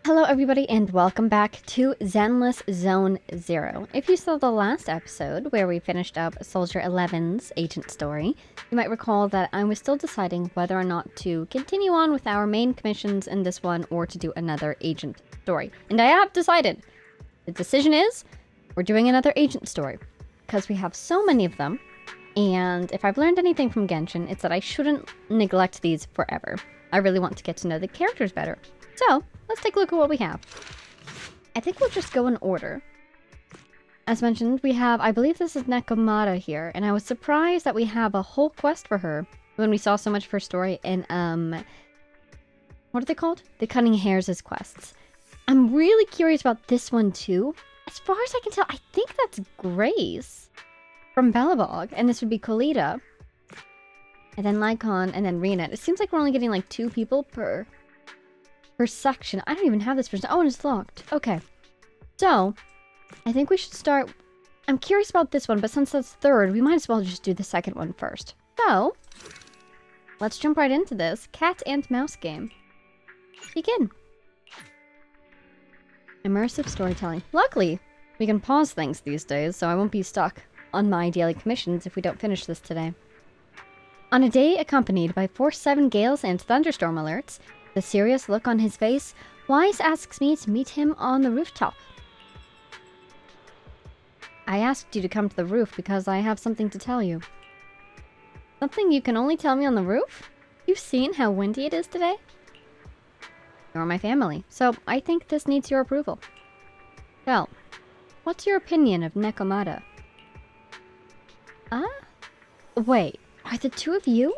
Hello everybody and welcome back to Zenless Zone 0. If you saw the last episode where we finished up Soldier 11's agent story, you might recall that I was still deciding whether or not to continue on with our main commissions in this one or to do another agent story. And I have decided. The decision is, we're doing another agent story. Because we have so many of them, and if I've learned anything from Genshin, it's that I shouldn't neglect these forever. I really want to get to know the characters better. So, let's take a look at what we have. I think we'll just go in order. As mentioned, we have, I believe this is Nekomata here, and I was surprised that we have a whole quest for her when we saw so much of her story in, what are they called? The Cunning Hares' quests. I'm really curious about this one too. As far as I can tell, I think that's Grace from Belobog, and this would be Colita, and then Lycon, and then Rena. It seems like we're only getting like 2 people per section. I don't even have this person. Oh, and it's locked. Okay. So, I think we should start... I'm curious about this one, but since that's third, we might as well just do the second one first. So, let's jump right into this cat and mouse game. Begin. Immersive storytelling. Luckily, we can pause things these days, so I won't be stuck on my daily commissions if we don't finish this today. On a day accompanied by force 7 gales and thunderstorm alerts, the serious look on his face, Wise asks me to meet him on the rooftop. I asked you to come to the roof because I have something to tell you. Something you can only tell me on the roof? You've seen how windy it is today? You're my family, so I think this needs your approval. Well, what's your opinion of Nekomata? Wait, are the 2 of you?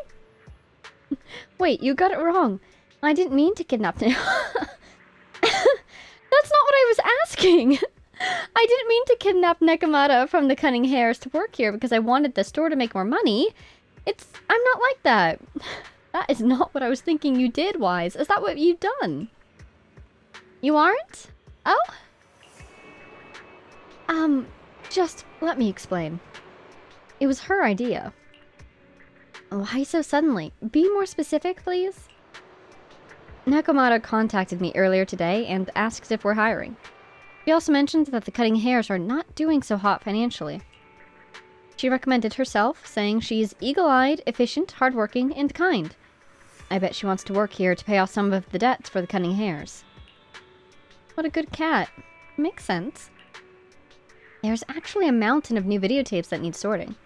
Wait, you got it wrong. I didn't mean to kidnap him. That's not what I was asking. I didn't mean to kidnap Nekomata from the Cunning Hares to work here because I wanted the store to make more money. I'm not like that. That is not what I was thinking you did, Wise. Is that what you've done? You aren't? Oh? Just let me explain. It was her idea. Why so suddenly? Be more specific, please. Nekomata contacted me earlier today and asked if we're hiring. She also mentioned that the Cunning Hares are not doing so hot financially. She recommended herself, saying she's eagle-eyed, efficient, hardworking, and kind. I bet she wants to work here to pay off some of the debts for the Cunning Hares. What a good cat. Makes sense. There's actually a mountain of new videotapes that need sorting.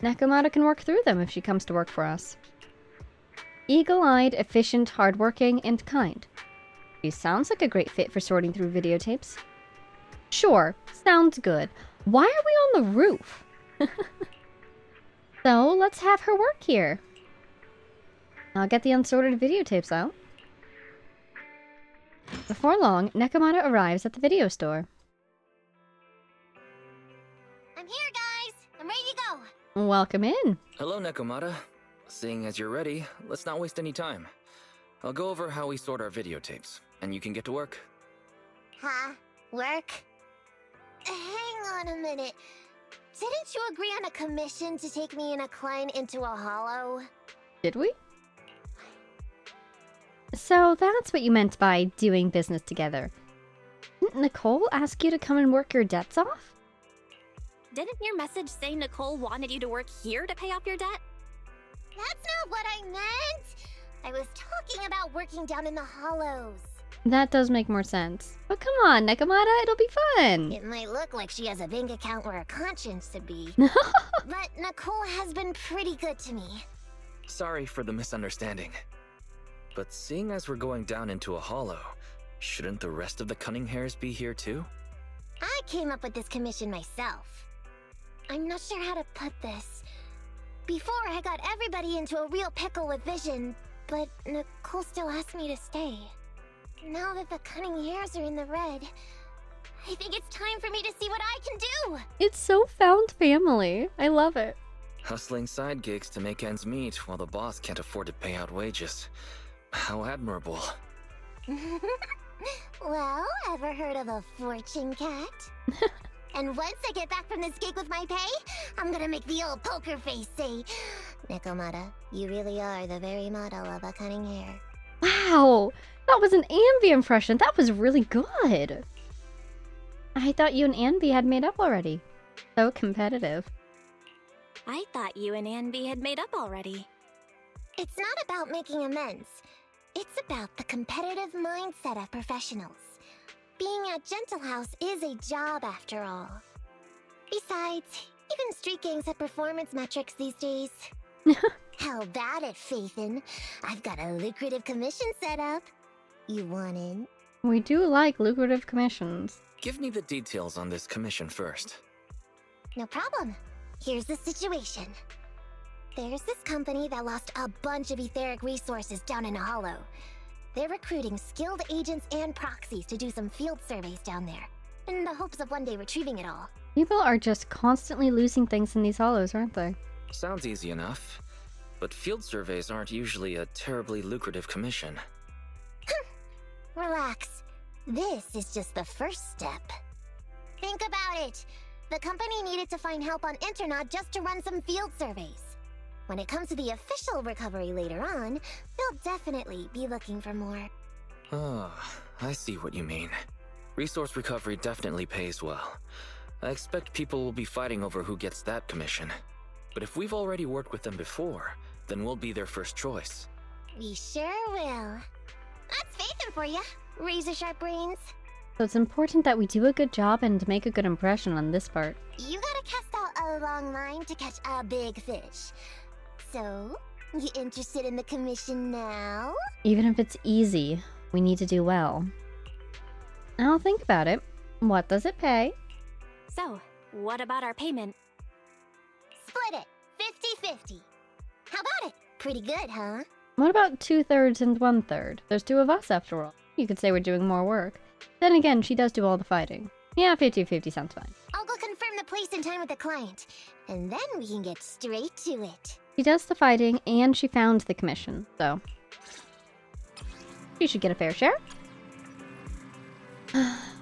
Nekomata can work through them if she comes to work for us. Eagle-eyed, efficient, hardworking, and kind. She sounds like a great fit for sorting through videotapes. Sure, sounds good. Why are we on the roof? So, let's have her work here. I'll get the unsorted videotapes out. Before long, Nekomata arrives at the video store. I'm here, guys! I'm ready to go! Welcome in. Hello, Nekomata. Seeing as you're ready, let's not waste any time. I'll go over how we sort our videotapes, and you can get to work. Huh? Work? Hang on a minute. Didn't you agree on a commission to take me and a client into a hollow? Did we? So that's what you meant by doing business together. Didn't Nicole ask you to come and work your debts off? Didn't your message say Nicole wanted you to work here to pay off your debt? That's not what I meant! I was talking about working down in the hollows. That does make more sense. But come on, Nekomata, it'll be fun. It might look like she has a bank account where a conscience should be. But Nicole has been pretty good to me. Sorry for the misunderstanding. But seeing as we're going down into a hollow, shouldn't the rest of the Cunning Hares be here too? I came up with this commission myself. I'm not sure how to put this. Before, I got everybody into a real pickle with vision, but Nicole still asked me to stay. Now that the Cunning Hares are in the red, I think it's time for me to see what I can do! It's so found family. I love it. Hustling side gigs to make ends meet while the boss can't afford to pay out wages. How admirable. Well, ever heard of a fortune cat? And once I get back from this gig with my pay, I'm gonna make the old poker face say, Nekomata, you really are the very model of a cunning hare. Wow, That was an Ambi impression. That was really good. I thought you and Ambi had made up already. So competitive. I thought you and Anby had made up already. It's not about making amends. It's about the competitive mindset of professionals. Being at Gentle House is a job after all. Besides, even street gangs have performance metrics these days. How about it, Faithin? I've got a lucrative commission set up. You want in? We do like lucrative commissions. Give me the details on this commission first. No problem. Here's the situation. There's this company that lost a bunch of etheric resources down in a hollow. They're recruiting skilled agents and proxies to do some field surveys down there, in the hopes of one day retrieving it all. People are just constantly losing things in these hollows, aren't they? Sounds easy enough. But field surveys aren't usually a terribly lucrative commission. Relax. This is just the first step. Think about it. The company needed to find help on Internaut just to run some field surveys. When it comes to the official recovery later on, they'll definitely be looking for more. Ah, I see what you mean. Resource recovery definitely pays well. I expect people will be fighting over who gets that commission. But if we've already worked with them before, then we'll be their first choice. We sure will. That's Faithin for ya. Razor sharp brains. So it's important that we do a good job and make a good impression on this part. You gotta cast out a long line to catch a big fish. So, you interested in the commission now? Even if it's easy, we need to do well. I'll think about it. What does it pay? So, what about our payment? Split it, 50-50. How about it? Pretty good, huh? What about 2/3 and 1/3? There's two of us after all. You could say we're doing more work. Then again, she does do all the fighting. Yeah, 50-50 sounds fine. I'll go confirm the place and time with the client, and then we can get straight to it. She does the fighting, and she found the commission, so she should get a fair share.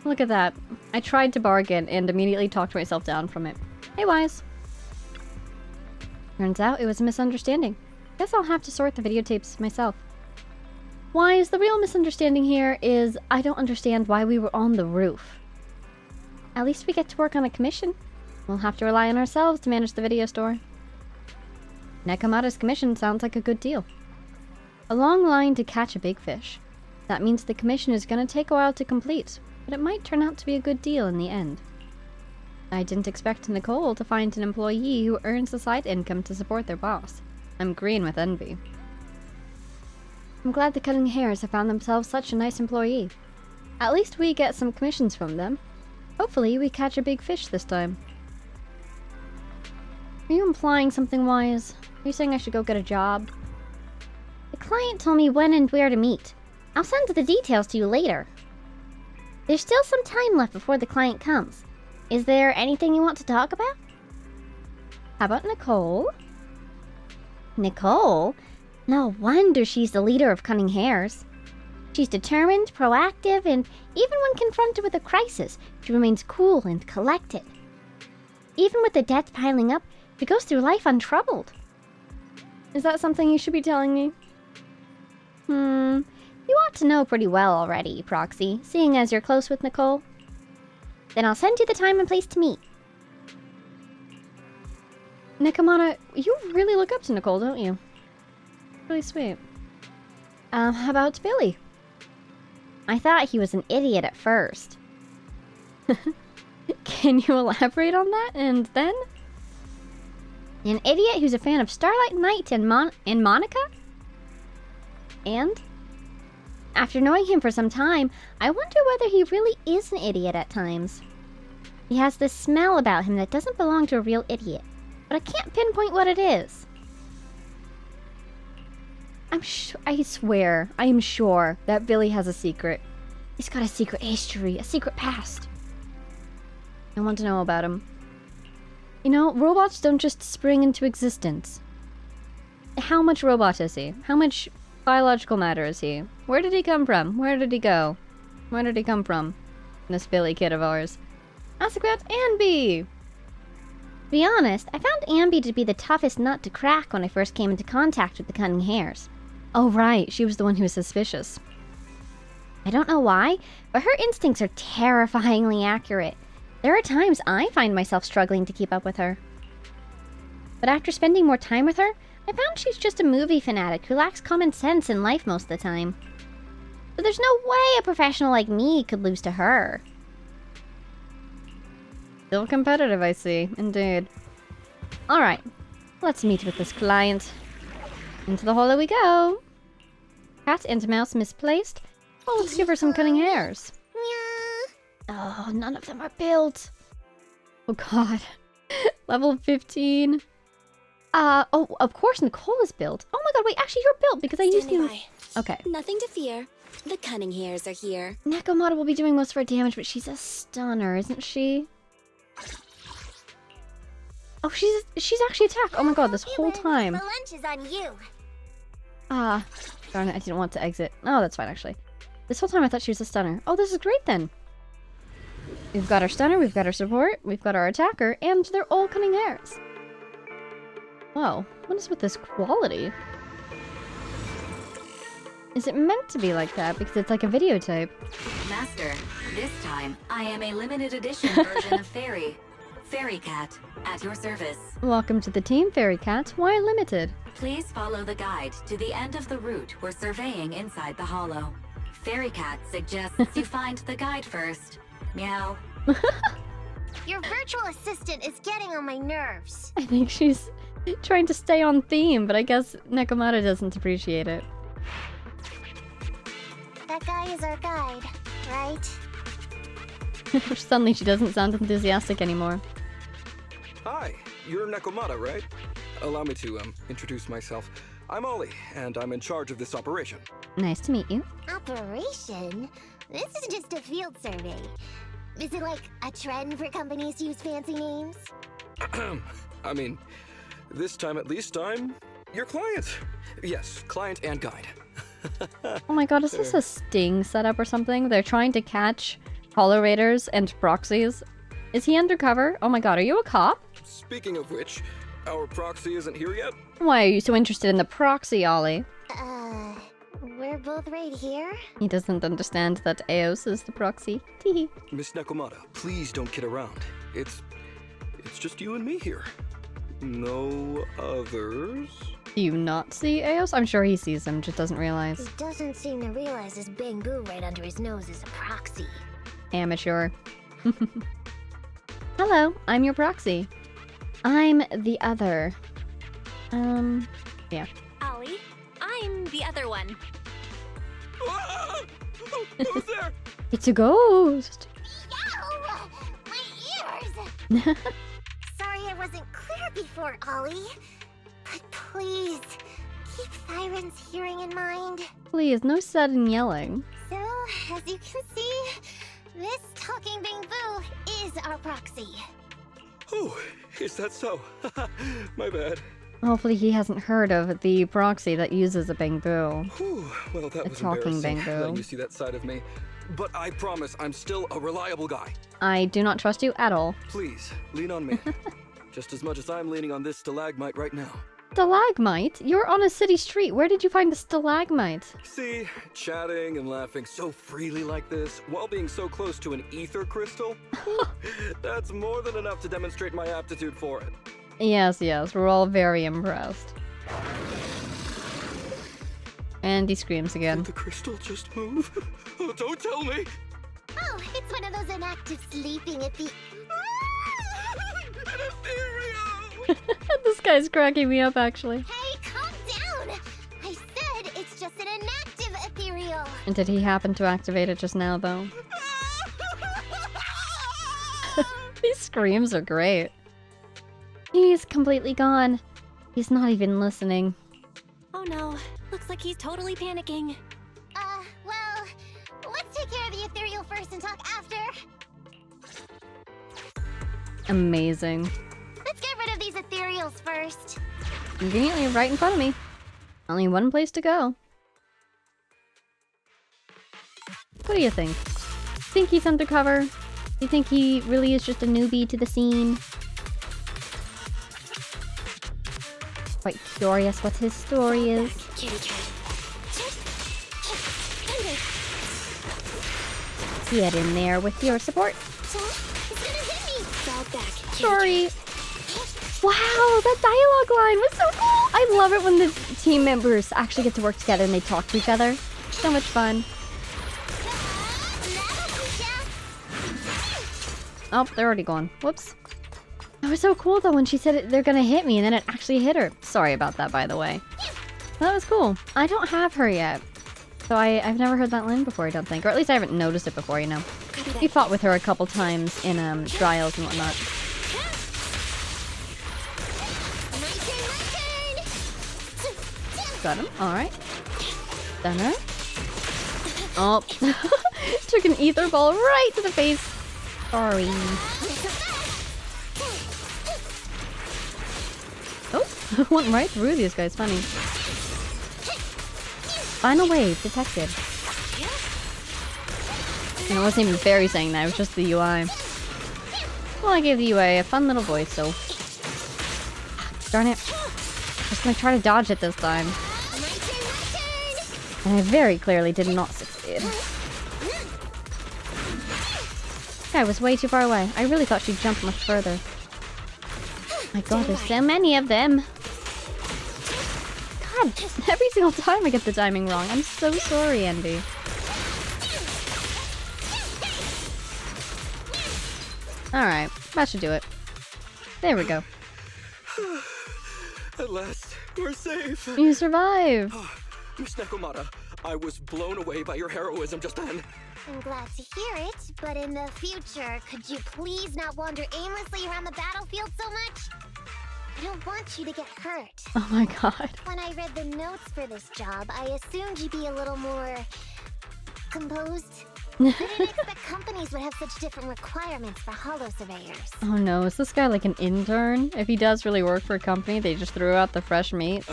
Look at that. I tried to bargain and immediately talked myself down from it. Hey, Wise. Turns out it was a misunderstanding. Guess I'll have to sort the videotapes myself. Wise, the real misunderstanding here is I don't understand why we were on the roof. At least we get to work on a commission. We'll have to rely on ourselves to manage the video store. Nekomata's commission sounds like a good deal. A long line to catch a big fish. That means the commission is going to take a while to complete, but it might turn out to be a good deal in the end. I didn't expect Nicole to find an employee who earns a side income to support their boss. I'm green with envy. I'm glad the Cutting Hairs have found themselves such a nice employee. At least we get some commissions from them. Hopefully we catch a big fish this time. Are you implying something, Wise? Are you saying I should go get a job? The client told me when and where to meet. I'll send the details to you later. There's still some time left before the client comes. Is there anything you want to talk about? How about Nicole? Nicole? No wonder she's the leader of Cunning Hairs. She's determined, proactive, and even when confronted with a crisis, she remains cool and collected. Even with the debts piling up, she goes through life untroubled. Is that something you should be telling me? You ought to know pretty well already, Proxy, seeing as you're close with Nicole. Then I'll send you the time and place to meet. Nekomata, you really look up to Nicole, don't you? Really sweet. How about Billy? I thought he was an idiot at first. Can you elaborate on that? And then? An idiot who's a fan of Starlight Knight and Monica? And? After knowing him for some time, I wonder whether he really is an idiot at times. He has this smell about him that doesn't belong to a real idiot, but I can't pinpoint what it is. I swear, I am sure that Billy has a secret. He's got a secret history, a secret past. I want to know about him. You know, robots don't just spring into existence. How much robot is he? How much biological matter is he? Where did he come from? Where did he go? Where did he come from? This Billy kid of ours. Ask about Ambi! To be honest, I found Ambi to be the toughest nut to crack when I first came into contact with the Cunning Hairs. Oh right, she was the one who was suspicious. I don't know why, but her instincts are terrifyingly accurate. There are times I find myself struggling to keep up with her. But after spending more time with her, I found she's just a movie fanatic who lacks common sense in life most of the time. So there's no way a professional like me could lose to her. Still competitive, I see. Indeed. Alright, let's meet with this client. Into the hole we go. Cat and mouse misplaced. Oh, let's give her some cutting hairs. Oh, none of them are built. Oh god. Level 15. Oh, of course Nicole is built. Oh my god, wait, actually you're built because I used you. Okay. Nothing to fear. The cunning hairs are here. Nekomata will be doing most of her damage, but she's a stunner, isn't she? Oh, she's actually attacked. Oh my god, this whole time. The lunch is on you. Ah, darn it, I didn't want to exit. Oh, that's fine, actually. This whole time I thought she was a stunner. Oh, this is great then. We've got our stunner, we've got our support, we've got our attacker, and they're all cunning hairs. Whoa, what is with this quality? Is it meant to be like that? Because it's like a videotape. Master, this time I am a limited edition version of Fairy. Fairy Cat, at your service. Welcome to the team, Fairy Cat. Why limited? Please follow the guide to the end of the route we're surveying inside the hollow. Fairy Cat suggests you find the guide first. Meow. Your virtual assistant is getting on my nerves. I think she's trying to stay on theme, but I guess Nekomata doesn't appreciate it. That guy is our guide, right? Suddenly she doesn't sound enthusiastic anymore. Hi, you're Nekomata, right? Allow me to, introduce myself. I'm Ollie, and I'm in charge of this operation. Nice to meet you. Operation? This is just a field survey. Is it like a trend for companies to use fancy names? I mean, this time at least I'm your client. Yes, client and guide. Oh my god, is this a sting setup or something? They're trying to catch Hollow Raiders and proxies. Is he undercover? Oh my god, are you a cop? Speaking of which, our proxy isn't here yet. Why are you so interested in the proxy, Ollie? We're both right here. He doesn't understand that Eos is the proxy. Teehee. Miss Nekomata, please don't kid around. It's just you and me here. No others. Do you not see Eos? I'm sure he sees him, just doesn't realize. He doesn't seem to realize this Bangu right under his nose is a proxy. Amateur. Hello, I'm your proxy. I'm the other. Yeah. Ollie, I'm the other one. Ah! Who's there? It's a ghost. Yow! My ears! Sorry I wasn't clear before, Ollie. But please, keep Thyron's hearing in mind. Please, no sudden yelling. So, as you can see, this talking Bangu is our proxy. Oh, is that so? My bad. Hopefully he hasn't heard of the proxy that uses a Bangu. Whew, well, that A was talking embarrassing, Bangu. letting you see that side of me. But I promise I'm still a reliable guy. I do not trust you at all. Please, lean on me. Just as much as I'm leaning on this stalagmite right now. Stalagmite? You're on a city street. Where did you find the stalagmite? See, chatting and laughing so freely like this, while being so close to an ether crystal, that's more than enough to demonstrate my aptitude for it. Yes, we're all very impressed. And he screams again. Did the crystal just move? Oh, don't tell me! Oh, it's one of those inactive sleeping at the... An ethereal! This guy's cracking me up, actually. Hey, calm down! I said it's just an inactive ethereal. And did he happen to activate it just now, though? These screams are great. He's completely gone. He's not even listening. Oh no, looks like he's totally panicking. Well, let's take care of the ethereal first and talk after. Amazing. Let's get rid of these ethereals first. Conveniently right in front of me. Only one place to go. What do you think? Think he's undercover? Do you think he really is just a newbie to the scene? Quite curious what his story is. Kitty cat. Get in there with your support. It's gonna hit me! Fall back. Sorry. Wow, that dialogue line was so cool. I love it when the team members actually get to work together and they talk to each other. So much fun. Oh, they're already gone. Whoops. That was so cool though when she said they're gonna hit me and then it actually hit her. Sorry about that, by the way. That was cool. I don't have her yet. So I've never heard that line before, I don't think. Or at least I haven't noticed it before, you know. We fought with her a couple times in trials and whatnot. Got him. Alright. Stunner. Oh. Took an ether ball right to the face. Sorry. Oh. Went right through these guys. Funny. Final wave detected. And it wasn't even Fairy saying that. It was just the UI. Well, I gave the UI a fun little voice, so... Darn it. Just gonna try to dodge it this time. And I very clearly did not succeed. I was way too far away. I really thought she'd jump much further. My god, there's so many of them. God, every single time I get the timing wrong. I'm so sorry, Andy. Alright, that should do it. There we go. At last, we're safe. You survived! Miss Nekomata, I was blown away by your heroism just then. I'm glad to hear it, but in the future, could you please not wander aimlessly around the battlefield so much? I don't want you to get hurt. Oh my god. When I read the notes for this job, I assumed you'd be a little more... composed. I didn't expect companies would have such different requirements for holo surveyors. Oh no, is this guy like an intern? If he does really work for a company, they just threw out the fresh meat.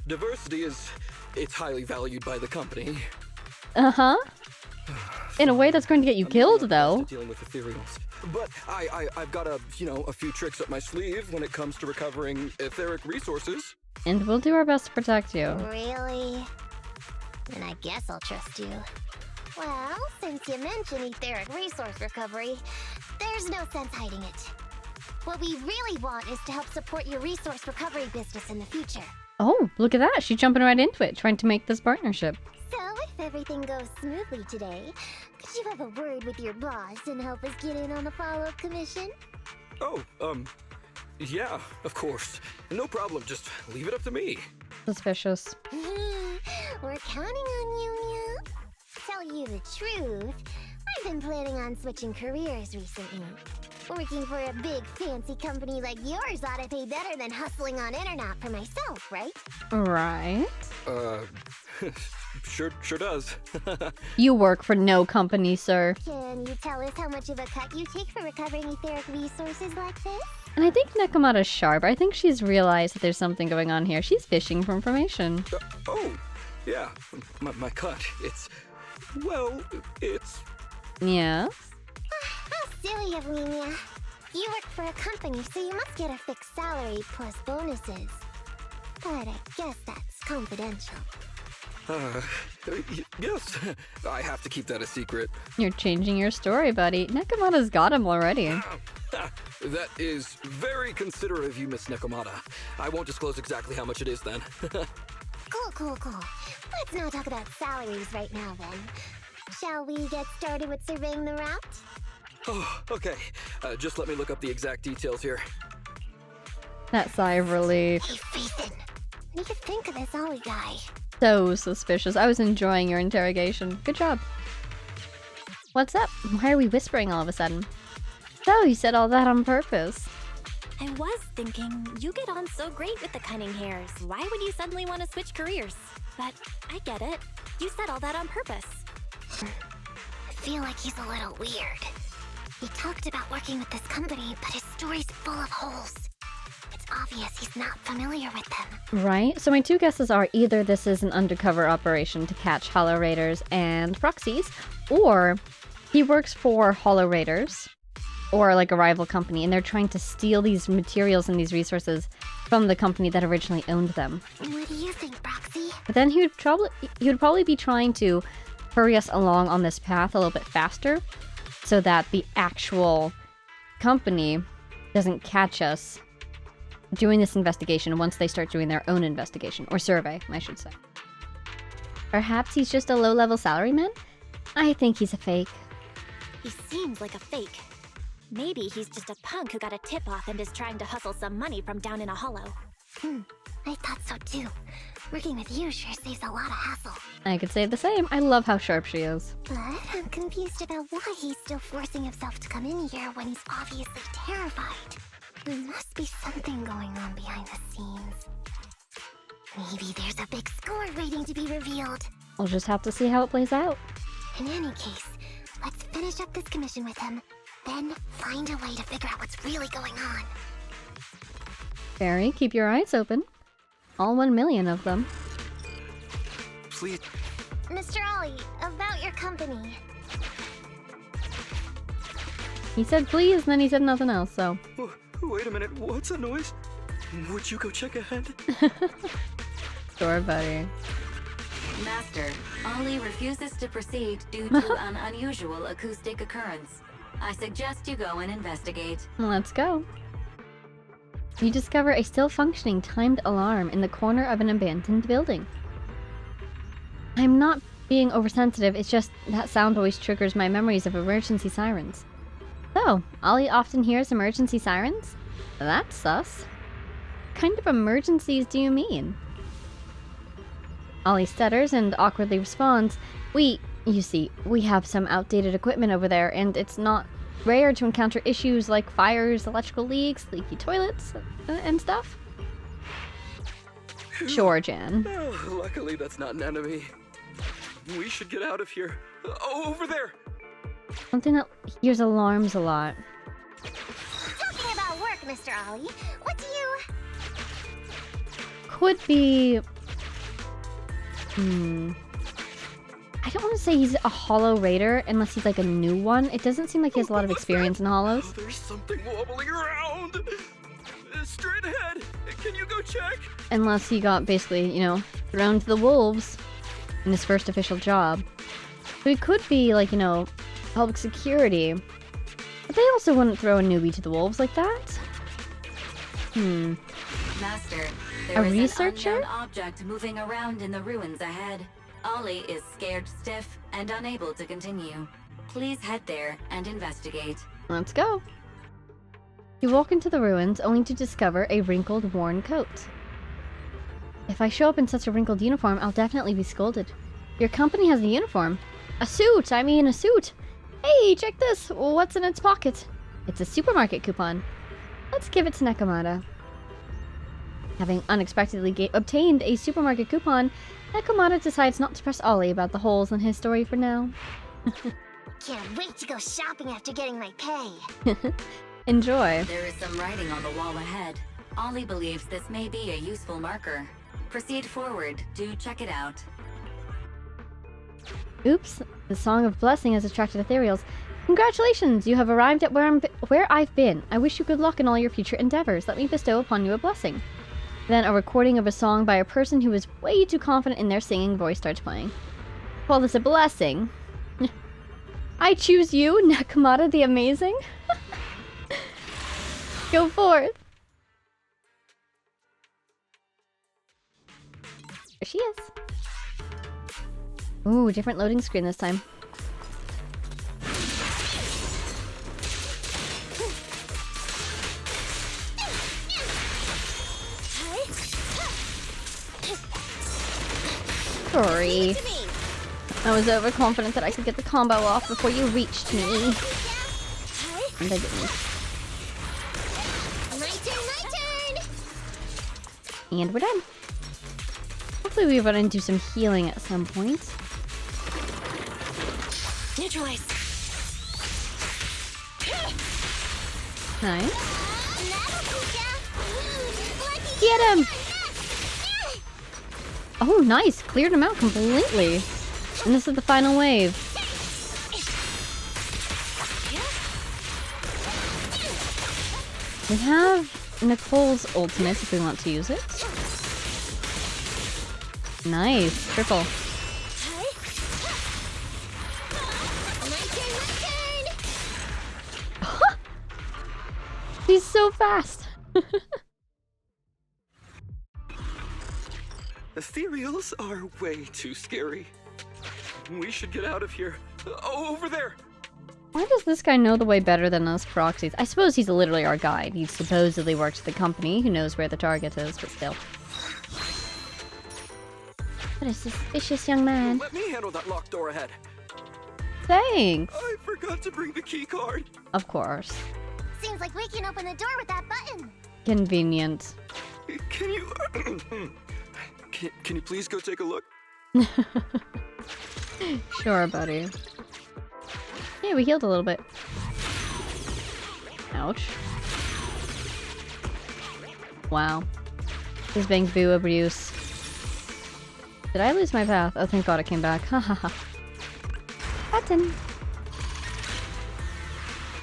Diversity it's highly valued by the company. Uh-huh. In a way that's going to get you killed, though. Dealing with ethereals. But I've got a few tricks up my sleeve when it comes to recovering etheric resources. And we'll do our best to protect you. Really? Then I guess I'll trust you. Well, since you mentioned etheric resource recovery, there's no sense hiding it. What we really want is to help support your resource recovery business in the future. Oh, look at that. She's jumping right into it, trying to make this partnership. So, if everything goes smoothly today, could you have a word with your boss and help us get in on the follow-up commission? Oh, yeah, of course. No problem, just leave it up to me. Suspicious. We're counting on you, Mia. To tell you the truth, I've been planning on switching careers recently. Working for a big fancy company like yours ought to pay better than hustling on internet for myself, right? Right. Sure does. You work for no company, sir. Can you tell us how much of a cut you take for recovering etheric resources like this? And I think Nekomata's sharp. I think she's realized that there's something going on here. She's fishing for information. Oh, yeah. My cut. It's... Yeah? How silly of me, Mia. You work for a company, so you must get a fixed salary plus bonuses. But I guess that's confidential. Yes. I have to keep that a secret. You're changing your story, buddy. Nekomata's got him already. That is very considerate of you, Miss Nekomata. I won't disclose exactly how much it is then. Cool. Let's not talk about salaries right now, then. Shall we get started with surveying the route? Oh, okay. Just let me look up the exact details here. That sigh of relief. Hey, Ethan. What do you think of this Ollie guy? So suspicious. I was enjoying your interrogation. Good job. What's up? Why are we whispering all of a sudden? So, you said all that on purpose. I was thinking, you get on so great with the cunning hairs. Why would you suddenly want to switch careers? But I get it. You said all that on purpose. I feel like he's a little weird. He talked about working with this company, but his story's full of holes. It's obvious he's not familiar with them. Right? So my two guesses are either this is an undercover operation to catch Hollow Raiders and proxies, or he works for Hollow Raiders, or like a rival company, and they're trying to steal these materials and these resources from the company that originally owned them. What do you think, Proxy? But then he would probably be trying to hurry us along on this path a little bit faster so that the actual company doesn't catch us doing this investigation once they start doing their own investigation. Or survey, I should say. Perhaps he's just a low-level salaryman? I think he's a fake. He seems like a fake. Maybe he's just a punk who got a tip-off and is trying to hustle some money from down in a hollow. I thought so too. Working with you sure saves a lot of hassle. I could say the same. I love how sharp she is. But I'm confused about why he's still forcing himself to come in here when he's obviously terrified. There must be something going on behind the scenes. Maybe there's a big score waiting to be revealed. We'll just have to see how it plays out. In any case, let's finish up this commission with him, then find a way to figure out what's really going on. Barry, keep your eyes open. All 1 million of them. Please. Mr. Ollie, about your company. He said please, and then he said nothing else, so... Oh, wait a minute, what's that noise? Would you go check ahead? Sure, buddy. Master, Ollie refuses to proceed due to an unusual acoustic occurrence. I suggest you go and investigate. Let's go. You discover a still functioning timed alarm in the corner of an abandoned building. I'm not being oversensitive, it's just that sound always triggers my memories of emergency sirens. So, Ollie often hears emergency sirens? That's sus. What kind of emergencies do you mean? Ollie stutters and awkwardly responds, you see, we have some outdated equipment over there, and it's not rare to encounter issues like fires, electrical leaks, leaky toilets, and stuff. Sure, Jan. Oh, luckily that's not an enemy. We should get out of here. Oh, over there! Something that hears alarms a lot. Talking about work, Mr. Ollie, what do you... Could be... I don't want to say he's a hollow raider unless he's like a new one. It doesn't seem like he has a lot of experience in hollows. Oh, there's something wobbling around! Straight ahead! Can you go check? Unless he got basically, you know, thrown to the wolves in his first official job. So he could be like, you know, public security. But they also wouldn't throw a newbie to the wolves like that. Master, A there is researcher? an unknown object moving around in the ruins ahead. Ollie is scared stiff and unable to continue. Please head there and investigate. Let's go. You walk into the ruins only to discover a wrinkled, worn coat. If I show up in such a wrinkled uniform, I'll definitely be scolded. Your company has a uniform. A suit! I mean a suit! Hey, check this! What's in its pocket? It's a supermarket coupon. Let's give it to Nekomata. Having unexpectedly obtained a supermarket coupon, Nekomata decides not to press Ollie about the holes in his story for now. Can't wait to go shopping after getting my pay. Enjoy. There is some writing on the wall ahead. Ollie believes this may be a useful marker. Proceed forward. Do check it out. Oops, the Song of Blessing has attracted ethereals. Congratulations, you have arrived at where I've been. I wish you good luck in all your future endeavors. Let me bestow upon you a blessing. Then a recording of a song by a person who is way too confident in their singing voice starts playing. Call this a blessing. I choose you, Nekomata the Amazing. Go forth. There she is. Ooh, different loading screen this time. Sorry. I was overconfident that I could get the combo off before you reached me. And I didn't. My turn! And we're done. Hopefully we run into some healing at some point. Neutralize. Nice. Get him! Oh, nice! Cleared him out completely. And this is the final wave. We have Nicole's ultimate if we want to use it. Nice. Triple. He's so fast. Ethereals are way too scary. We should get out of here. Oh, over there! Why does this guy know the way better than us proxies? I suppose he's literally our guide. He supposedly works for the company who knows where the target is, but still. What is this vicious young man? Let me handle that locked door ahead. Thanks! I forgot to bring the key card. Of course. Seems like we can open the door with that button. Convenient. Can you... can you please go take a look? Sure, buddy. Yeah, we healed a little bit. Ouch. Wow. This is being boo abuse. Did I lose my path? Oh, thank god it came back. Ha ha ha. Button.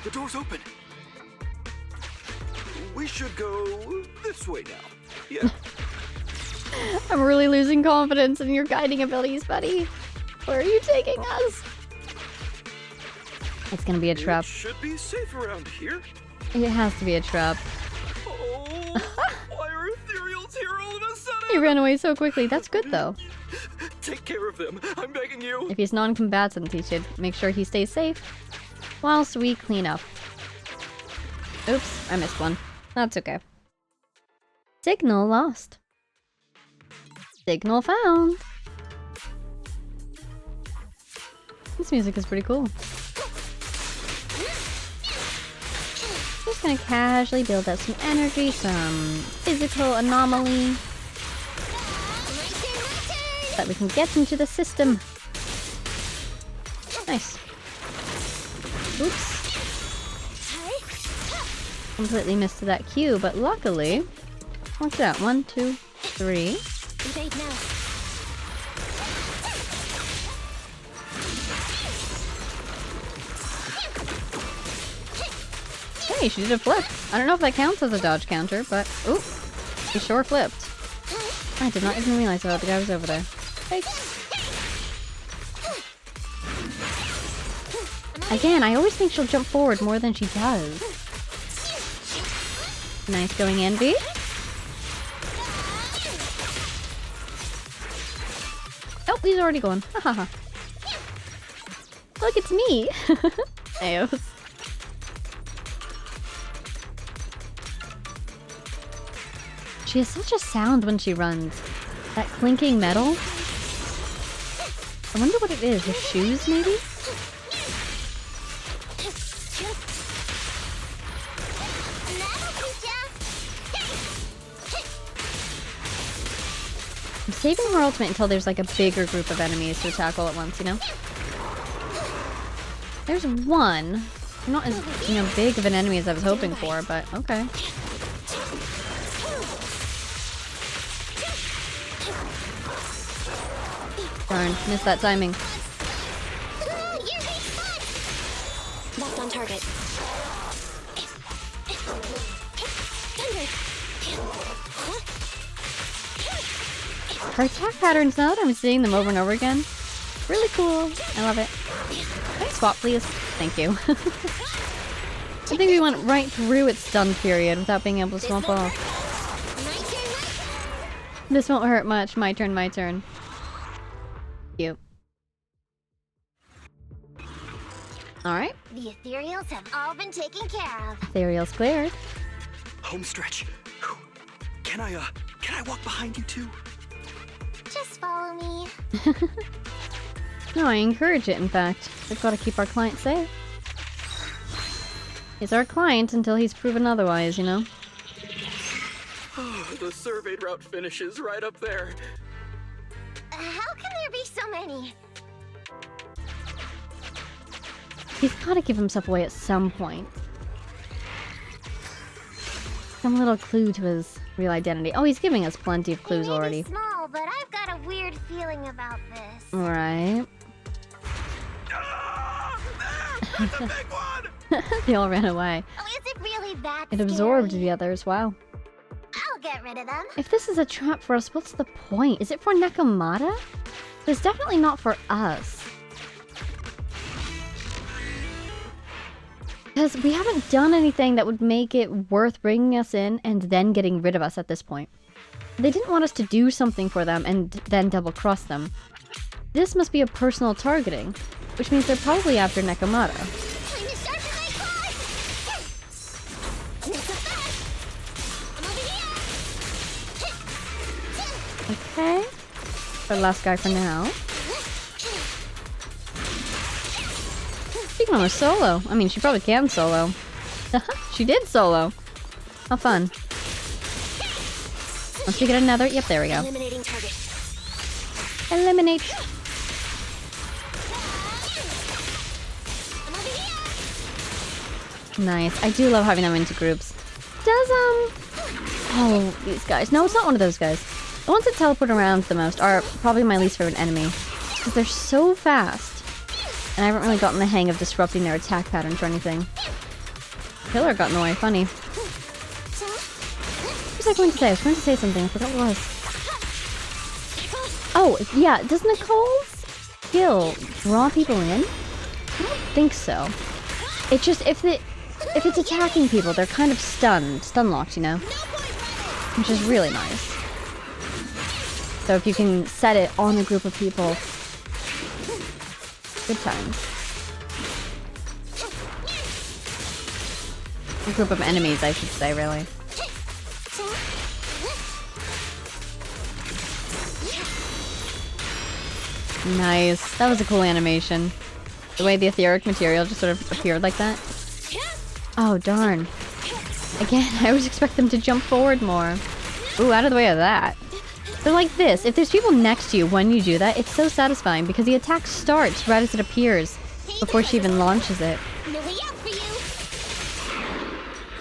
The door's open. We should go this way now. Yeah. I'm really losing confidence in your guiding abilities, buddy. Where are you taking us? It's gonna be a trap. It should be safe around here. It has to be a trap. Oh, why are ethereals here all of a sudden? He ran away so quickly. That's good, though. Take care of them. I'm begging you. If he's non-combatant, he should make sure he stays safe whilst we clean up. Oops, I missed one. That's okay. Signal lost. Signal found. This music is pretty cool. Just gonna casually build up some energy, some physical anomaly, so that we can get into the system. Nice. Oops. Completely missed that cue, but luckily... What's that? 1, 2, 3. Evade now. Hey, she did a flip. I don't know if that counts as a dodge counter, but... Oop. She sure flipped. I did not even realize that the guy was over there. Hey. Again, I always think she'll jump forward more than she does. Nice going, Envy. Oh, he's already gone. Hahaha. Look, it's me. Aos. She has such a sound when she runs. That clinking metal. I wonder what it is. Her shoes, maybe? I'm saving her ultimate until there's like a bigger group of enemies to tackle at once, you know? There's one. Not as, big of an enemy as I was hoping for, but okay. Darn, missed that timing. That's on target. Her attack patterns, now that I'm seeing them over and over again, really cool. I love it. Can I swap, please? Thank you. I think we went right through its stun period without being able to swap off. This won't hurt much. My turn, my turn. Cute. Alright. The ethereals have all been taken care of. Ethereal's cleared. Home stretch. Can I walk behind you too? Just follow me. No, I encourage it, in fact. We've got to keep our client safe. He's our client until he's proven otherwise, you know? The surveyed route finishes right up there. How can there be so many? He's got to give himself away at some point. Some little clue to his real identity. Oh, he's giving us plenty of clues already. It may be small, but I've got a weird feeling about this. Alright. There! That's a big one! They all ran away. Oh, is it really that It absorbed scary? the others, wow. I'll get rid of them. If this is a trap for us, what's the point? Is it for Nekomata? It's definitely not for us. Because we haven't done anything that would make it worth bringing us in and then getting rid of us at this point. They didn't want us to do something for them and then double-cross them. This must be a personal targeting, which means they're probably after Nekomata. Time to sharpen my claws! Not so fast! I'm over here! Okay. Our last guy for now. She can almost solo. I mean, she probably can solo. She did solo. How fun. Once we get another... Yep, there we go. Eliminating target. Eliminate. Nice. I do love having them into groups. Does, oh, these guys. No, it's not one of those guys. The ones that teleport around the most are probably my least favorite enemy. Because they're so fast. And I haven't really gotten the hang of disrupting their attack patterns or anything. Killer got in the way. Funny. What was I going to say? I was going to say something. I forgot what it was. Oh, yeah. Does Nicole's skill draw people in? I don't think so. It just, if it's attacking people, they're kind of stun locked, you know? Which is really nice. So if you can set it on a group of people, good times. A group of enemies, I should say, really. Nice. That was a cool animation. The way the etheric material just sort of appeared like that. Oh, darn. Again, I always expect them to jump forward more. Ooh, out of the way of that. They're like this. If there's people next to you when you do that, it's so satisfying because the attack starts right as it appears before she even launches it.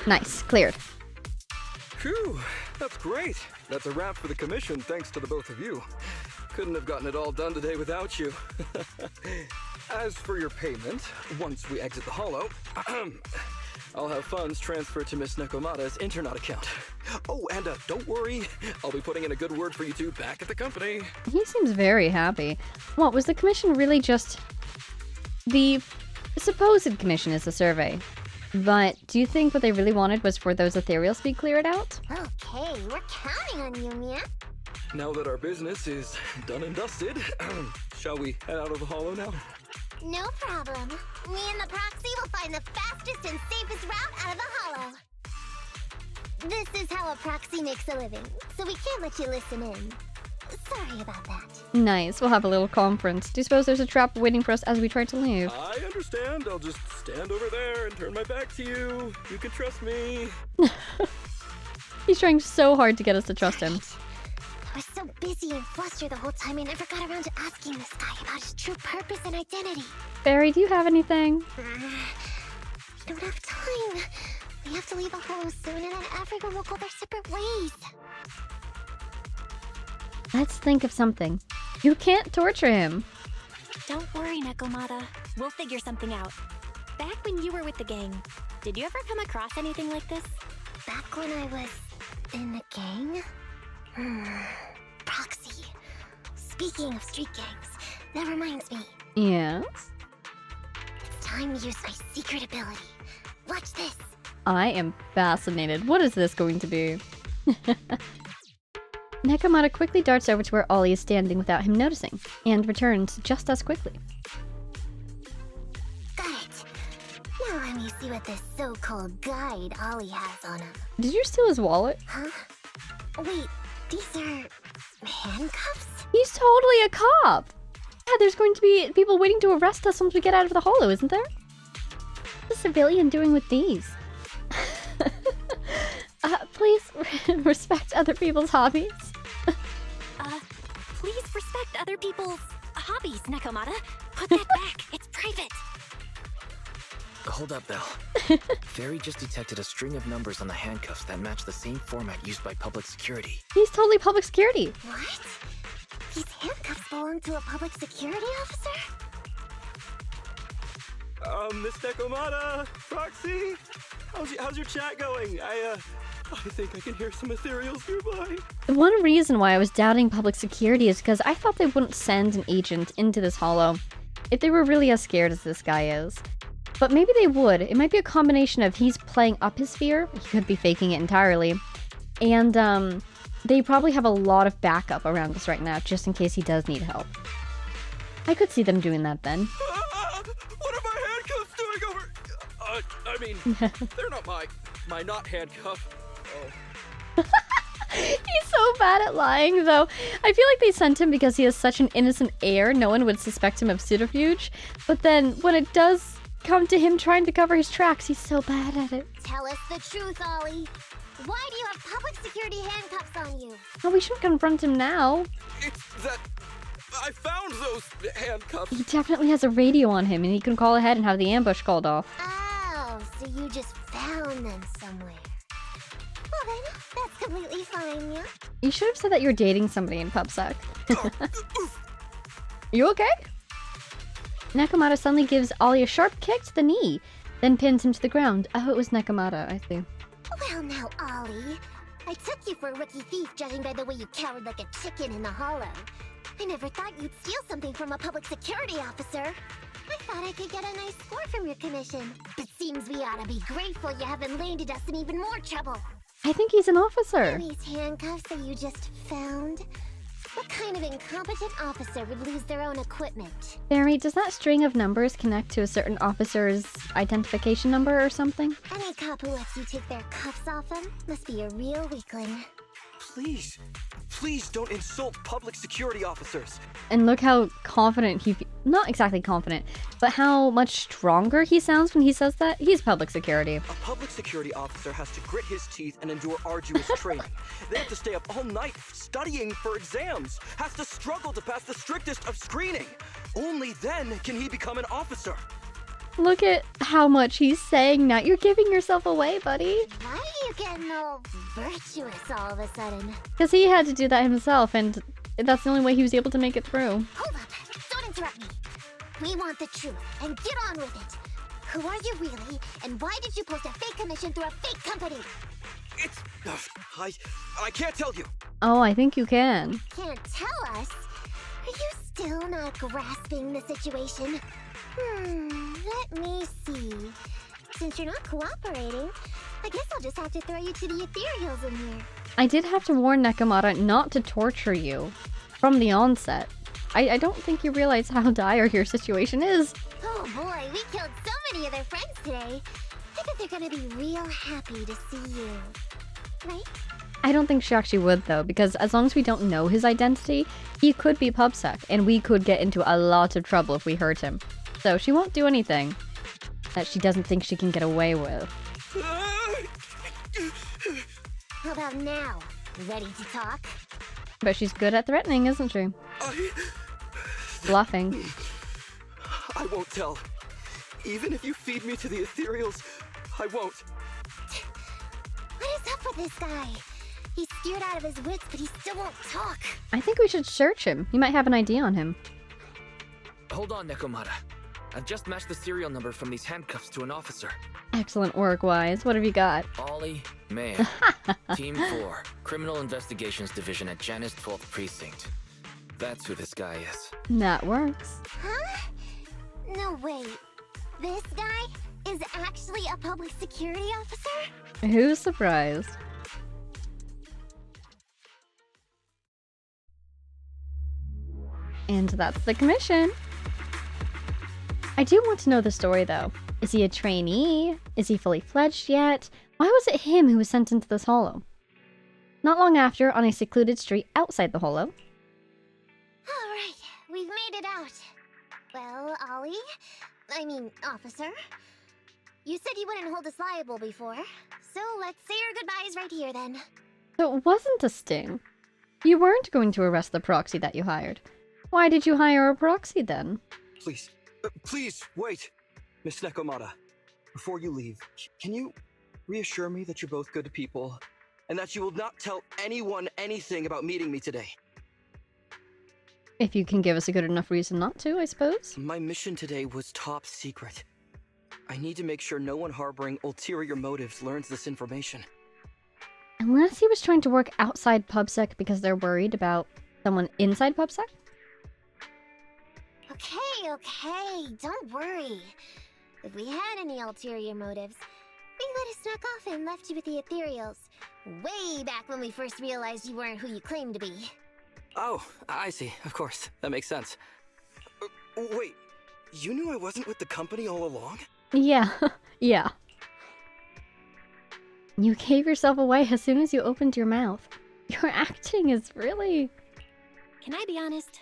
Nice. Cleared. Phew, that's great. That's a wrap for the commission thanks to the both of you. Couldn't have gotten it all done today without you. As for your payment, once we exit the hollow, I'll have funds transferred to Miss Nekomata's Internet account. Oh, and don't worry, I'll be putting in a good word for you two back at the company. He seems very happy. What, was the commission really just... The supposed commission is the survey. But do you think what they really wanted was for those ethereals to be cleared out? Okay, we're counting on you, Mia. Now that our business is done and dusted, shall we head out of the hollow now? No problem. Me and the proxy will find the fastest and safest route out of the hollow. This is how a proxy makes a living, so we can't let you listen in. Sorry about that. Nice, we'll have a little conference. Do you suppose there's a trap waiting for us as we try to leave? I understand. I'll just stand over there and turn my back to you. You can trust me. He's trying so hard to get us to trust him. I was so busy and flustered the whole time I never got around to asking this guy about his true purpose and identity. Barry, do you have anything? We don't have time. We have to leave the hollow soon and then everyone will go their separate ways. Let's think of something. You can't torture him. Don't worry, Nekomata. We'll figure something out. Back when you were with the gang, did you ever come across anything like this? Back when I was in the gang? Proxy. Speaking of street gangs, that reminds me. Yes? It's time to use my secret ability. Watch this. I am fascinated. What is this going to be? Nekomata quickly darts over to where Ollie is standing without him noticing, and returns just as quickly. Got it. Now let me see what this so-called guide Ollie has on him. Did you steal his wallet? Huh? Wait, these are handcuffs? He's totally a cop! Yeah, there's going to be people waiting to arrest us once we get out of the hollow, isn't there? What's a civilian doing with these? Please respect other people's hobbies. Please respect other people's hobbies, Nekomata. Put that back. It's private. Hold up, Belle. Fairy just detected a string of numbers on the handcuffs that match the same format used by public security. He's totally public security. What? These handcuffs belong to a public security officer? Miss Nekomata, Proxy, how's your chat going? I think I can hear some ethereals nearby. The one reason why I was doubting public security is because I thought they wouldn't send an agent into this hollow if they were really as scared as this guy is. But maybe they would. It might be a combination of he's playing up his fear, he could be faking it entirely, and they probably have a lot of backup around us right now, just in case he does need help. I could see them doing that then. What are my handcuffs doing over? I mean, they're not my not handcuff. Oh. He's so bad at lying, though. I feel like they sent him because he has such an innocent air, no one would suspect him of subterfuge. But then, when it does come to him trying to cover his tracks, he's so bad at it. Tell us the truth, Ollie. Why do you have public security handcuffs on you? Oh, we shouldn't confront him now. It's that I found those handcuffs. He definitely has a radio on him, and he can call ahead and have the ambush called off. Oh, so you just found them somewhere. Well then, that's completely fine, yeah? You should have said that you're dating somebody in PubSec. You okay? Nekomata suddenly gives Ollie a sharp kick to the knee, then pins him to the ground. Oh, it was Nekomata, I see. Well now, Ollie. I took you for a rookie thief judging by the way you cowered like a chicken in the hollow. I never thought you'd steal something from a public security officer. I thought I could get a nice score from your commission. But seems we ought to be grateful you haven't landed us in even more trouble. I think he's an officer. These handcuffs that you just found? What kind of incompetent officer would lose their own equipment? Barry, does that string of numbers connect to a certain officer's identification number or something? Any cop who lets you take their cuffs off them must be a real weakling. Please don't insult public security officers. And look how confident not exactly confident, but how much stronger he sounds when he says that. He's public security. A public security officer has to grit his teeth and endure arduous training. They have to stay up all night studying for exams, has to struggle to pass the strictest of screening. Only then can he become an officer. Look at how much he's saying now. You're giving yourself away, buddy. Why are you getting all virtuous all of a sudden? Because he had to do that himself, and that's the only way he was able to make it through. Hold up! Don't interrupt me! We want the truth, and get on with it! Who are you really, and why did you post a fake commission through a fake company? It's... I can't tell you. Oh, I think you can. Can't tell us? Are you still not grasping the situation? Let me see. Since you're not cooperating, I guess I'll just have to throw you to the ethereals in here. I did have to warn Nekomata not to torture you from the onset. I don't think you realize how dire your situation is. Oh boy, we killed so many of their friends today. I bet they're gonna be real happy to see you. Right? I don't think she actually would, though, because as long as we don't know his identity, he could be PubSec, and we could get into a lot of trouble if we hurt him. So she won't do anything that she doesn't think she can get away with. How about now? Ready to talk? But she's good at threatening, isn't she? Bluffing. I won't tell. Even if you feed me to the ethereals, I won't. What is up with this guy? He's scared out of his wits, but he still won't talk. I think we should search him. He might have an ID on him. Hold on, Nekomata. I've just matched the serial number from these handcuffs to an officer. Excellent work, Wise. What have you got? Ollie, Mayor. Team 4, Criminal Investigations Division at Janus 12th Precinct. That's who this guy is. That works. Huh? No, wait. This guy is actually a public security officer? Who's surprised? And that's the commission. I do want to know the story, though. Is he a trainee? Is he fully fledged yet? Why was it him who was sent into this hollow? Not long after, on a secluded street outside the hollow. Alright, we've made it out. Well, officer. You said you wouldn't hold us liable before, so let's say our goodbyes right here then. So it wasn't a sting. You weren't going to arrest the proxy that you hired. Why did you hire a proxy then? Please, wait. Miss Nekomata, before you leave, can you reassure me that you're both good people, and that you will not tell anyone anything about meeting me today? If you can give us a good enough reason not to, I suppose. My mission today was top secret. I need to make sure no one harboring ulterior motives learns this information. Unless he was trying to work outside PubSec because they're worried about someone inside PubSec? Okay, don't worry. If we had any ulterior motives, we would have snuck off and left you with the ethereals. Way back when we first realized you weren't who you claimed to be. Oh, I see. Of course. That makes sense. Wait, you knew I wasn't with the company all along? Yeah, yeah. You gave yourself away as soon as you opened your mouth. Your acting is really... Can I be honest?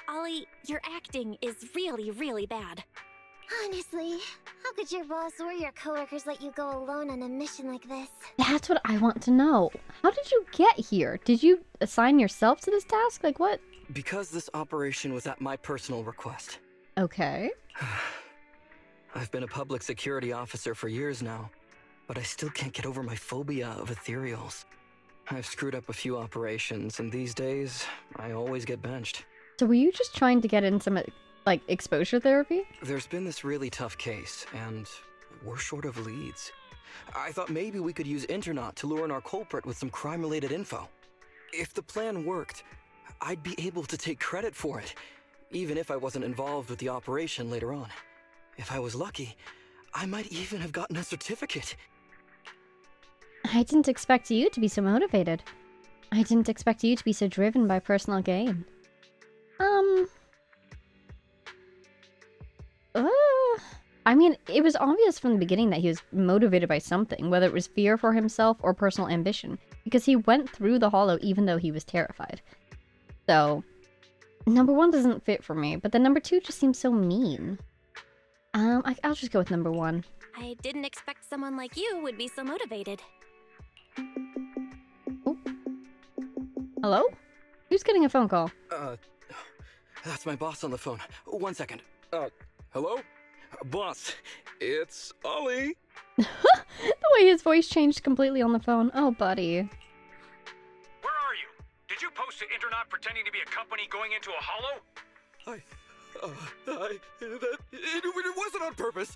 Ollie, your acting is really, really bad. Honestly, how could your boss or your coworkers let you go alone on a mission like this? That's what I want to know. How did you get here? Did you assign yourself to this task? Like what? Because this operation was at my personal request. Okay. I've been a public security officer for years now, but I still can't get over my phobia of ethereals. I've screwed up a few operations, and these days, I always get benched. So were you just trying to get in some, like, exposure therapy? There's been this really tough case, and we're short of leads. I thought maybe we could use Internaut to lure in our culprit with some crime-related info. If the plan worked, I'd be able to take credit for it, even if I wasn't involved with the operation later on. If I was lucky, I might even have gotten a certificate. I didn't expect you to be so motivated. I didn't expect you to be so driven by personal gain. I mean, it was obvious from the beginning that he was motivated by something, whether it was fear for himself or personal ambition, because he went through the hollow even though he was terrified. So, number 1 doesn't fit for me, but then number 2 just seems so mean. I'll just go with number 1. I didn't expect someone like you would be so motivated. Oh. Hello? Who's getting a phone call? That's my boss on the phone. 1 second. Hello? Boss, it's Ollie. The way his voice changed completely on the phone. Oh, buddy. Where are you? Did you post to Internaut pretending to be a company going into a hollow? It wasn't on purpose.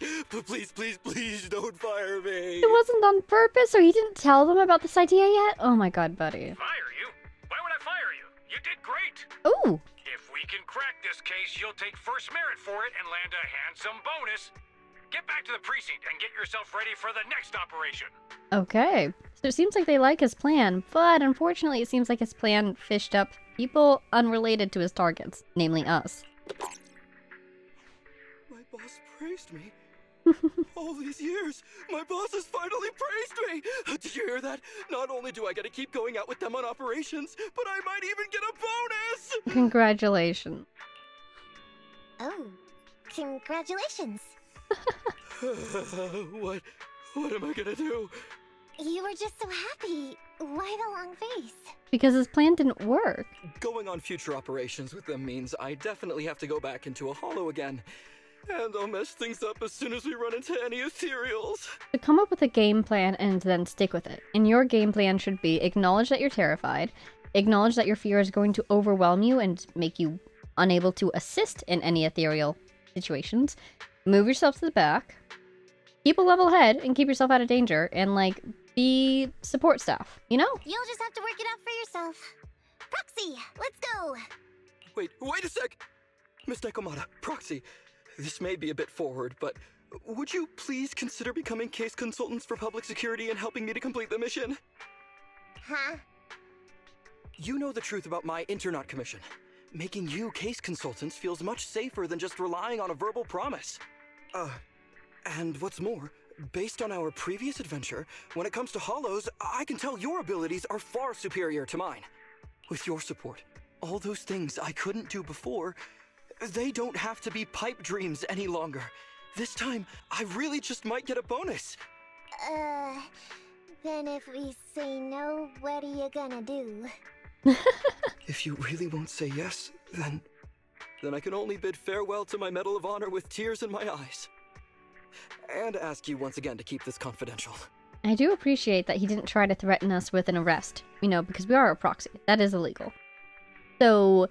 Please don't fire me. It wasn't on purpose, or he didn't tell them about this idea yet? Oh my god, buddy. Fire you? Why would I fire you? You did great. Ooh. If we can crack this case, you'll take first merit for it and land a handsome bonus. Get back to the precinct and get yourself ready for the next operation. Okay. So it seems like they like his plan, but unfortunately it seems like his plan fished up people unrelated to his targets, namely us. My boss praised me. All these years, my boss has finally praised me! Did you hear that? Not only do I get to keep going out with them on operations, but I might even get a bonus! Congratulations. Oh, congratulations. What am I gonna do? You were just so happy. Why the long face? Because his plan didn't work. Going on future operations with them means I definitely have to go back into a hollow again. And I'll mess things up as soon as we run into any ethereals. So come up with a game plan and then stick with it. And your game plan should be acknowledge that you're terrified, acknowledge that your fear is going to overwhelm you and make you unable to assist in any ethereal situations, move yourself to the back, keep a level head and keep yourself out of danger, and like be support staff, you know? You'll just have to work it out for yourself. Proxy, let's go. Wait a sec! Miss Nekomata, Proxy, this may be a bit forward, but would you please consider becoming case consultants for public security and helping me to complete the mission? Huh? You know the truth about my Internaut commission. Making you case consultants feels much safer than just relying on a verbal promise. And what's more, based on our previous adventure, when it comes to hollows, I can tell your abilities are far superior to mine. With your support, all those things I couldn't do before, they don't have to be pipe dreams any longer. This time, I really just might get a bonus. Then if we say no, what are you gonna do? If you really won't say yes, then I can only bid farewell to my Medal of Honor with tears in my eyes. And ask you once again to keep this confidential. I do appreciate that he didn't try to threaten us with an arrest, you know, because we are a proxy. That is illegal. So,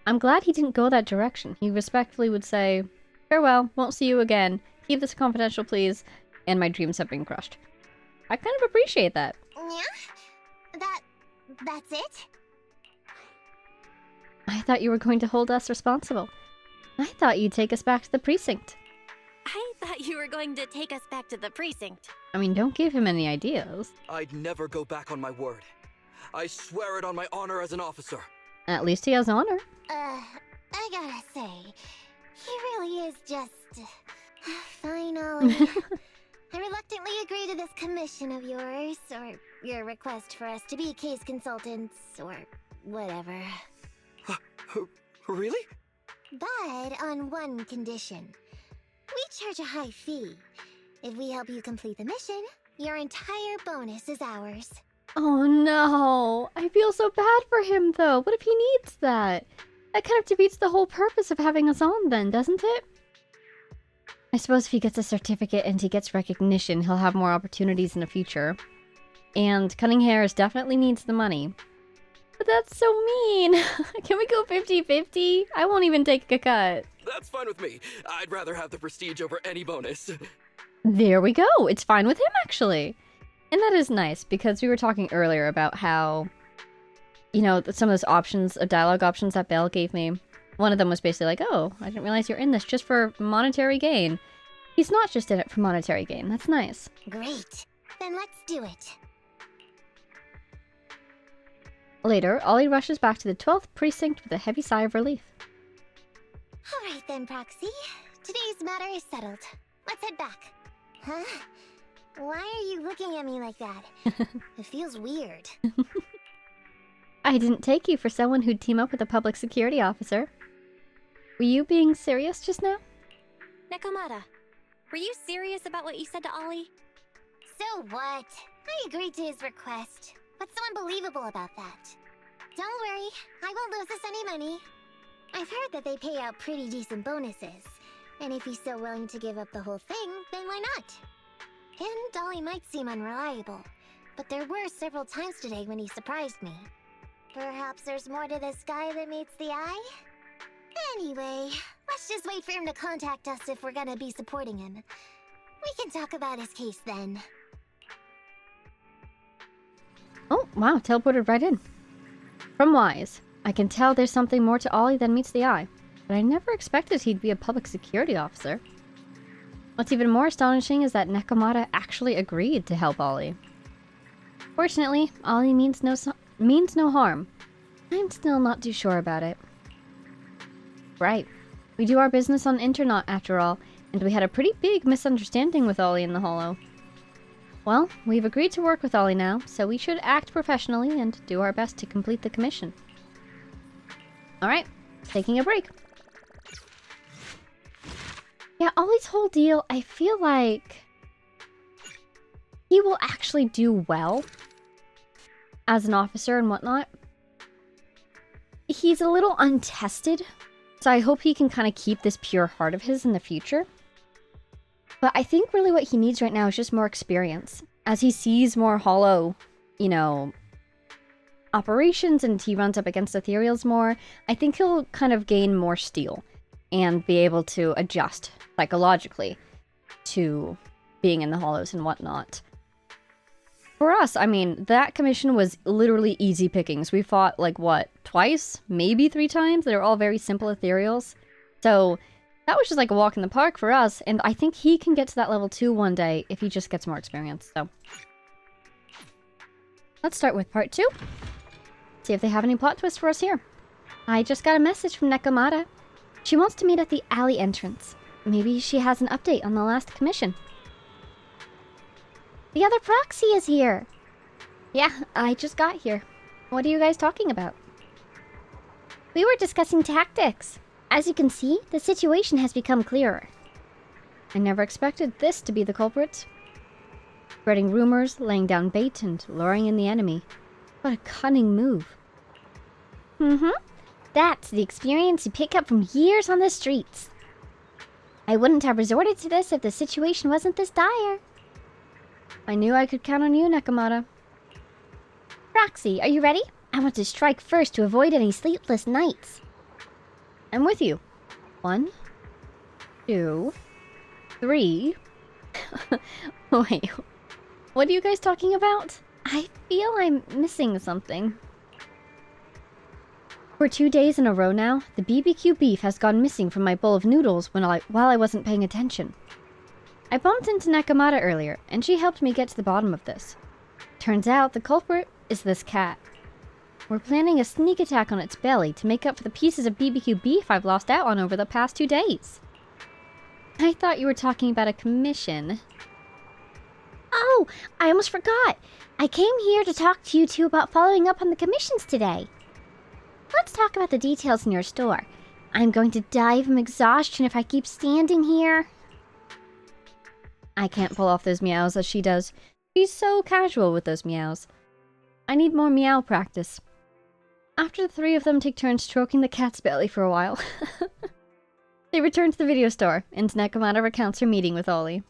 I'm glad he didn't go that direction. He respectfully would say, farewell, won't see you again, keep this confidential please, and my dreams have been crushed. I kind of appreciate that. Yeah? That's it? I thought you were going to hold us responsible. I thought you'd take us back to the precinct. I thought you were going to take us back to the precinct. I mean, don't give him any ideas. I'd never go back on my word. I swear it on my honor as an officer. At least he has honor. I gotta say, he really is just... Fine, Ollie. I reluctantly agree to this commission of yours, or your request for us to be case consultants, or whatever. Really? But on one condition. We charge a high fee. If we help you complete the mission, your entire bonus is ours. Oh no. I feel so bad for him though. What if he needs that? That kind of defeats the whole purpose of having us on then, doesn't it? I suppose if he gets a certificate and he gets recognition, he'll have more opportunities in the future. And cutting hairs definitely needs the money. But that's so mean. Can we go 50-50? I won't even take a cut. That's fine with me. I'd rather have the prestige over any bonus. There we go. It's fine with him, actually. And that is nice, because we were talking earlier about how, you know, some of those options, dialogue options that Belle gave me, one of them was basically like, oh, I didn't realize you're in this just for monetary gain. He's not just in it for monetary gain. That's nice. Great. Then let's do it. Later, Ollie rushes back to the 12th precinct with a heavy sigh of relief. Alright then, Proxy. Today's matter is settled. Let's head back. Huh? Why are you looking at me like that? It feels weird. I didn't take you for someone who'd team up with a public security officer. Were you being serious just now? Nekomata, were you serious about what you said to Ollie? So what? I agreed to his request. What's so unbelievable about that? Don't worry, I won't lose us any money. I've heard that they pay out pretty decent bonuses. And if he's so willing to give up the whole thing, then why not? And Ollie might seem unreliable, but there were several times today when he surprised me. Perhaps there's more to this guy than meets the eye? Anyway, let's just wait for him to contact us if we're gonna be supporting him. We can talk about his case then. Oh, wow, teleported right in. From Wise, I can tell there's something more to Ollie than meets the eye, but I never expected he'd be a public security officer. What's even more astonishing is that Nekomata actually agreed to help Ollie. Fortunately, Ollie means no harm. I'm still not too sure about it. Right. We do our business on Internaut after all, and we had a pretty big misunderstanding with Ollie in the Hollow. Well, we've agreed to work with Ollie now, so we should act professionally and do our best to complete the commission. Alright, taking a break. Yeah, Ollie's whole deal, I feel like he will actually do well as an officer and whatnot. He's a little untested, so I hope he can kind of keep this pure heart of his in the future. But I think really what he needs right now is just more experience. As he sees more Hollow, you know, operations and he runs up against Ethereals more, I think he'll kind of gain more steel and be able to adjust psychologically to being in the Hollows and whatnot. For us, I mean, that commission was literally easy pickings. We fought, like, what, twice? Maybe 3 times? They were all very simple Ethereals. So that was just like a walk in the park for us, and I think he can get to that level 2 one day if he just gets more experience, so. Let's start with part 2. See if they have any plot twists for us here. I just got a message from Nekomata. She wants to meet at the alley entrance. Maybe she has an update on the last commission. The other proxy is here! Yeah, I just got here. What are you guys talking about? We were discussing tactics. As you can see, the situation has become clearer. I never expected this to be the culprit. Spreading rumors, laying down bait, and luring in the enemy. What a cunning move. That's the experience you pick up from years on the streets. I wouldn't have resorted to this if the situation wasn't this dire. I knew I could count on you, Nekomata. Roxy, are you ready? I want to strike first to avoid any sleepless nights. I'm with you. 1, 2, 3. Wait, what are you guys talking about? I feel I'm missing something. For 2 days in a row now, the BBQ beef has gone missing from my bowl of noodles while I wasn't paying attention. I bumped into Nekomata earlier, and she helped me get to the bottom of this. Turns out the culprit is this cat. We're planning a sneak attack on its belly to make up for the pieces of BBQ beef I've lost out on over the past 2 days. I thought you were talking about a commission. Oh, I almost forgot. I came here to talk to you two about following up on the commissions today. Let's talk about the details in your store. I'm going to die from exhaustion if I keep standing here. I can't pull off those meows as she does. She's so casual with those meows. I need more meow practice. After the 3 of them take turns stroking the cat's belly for a while, they return to the video store, and Nekomata recounts her meeting with Ollie.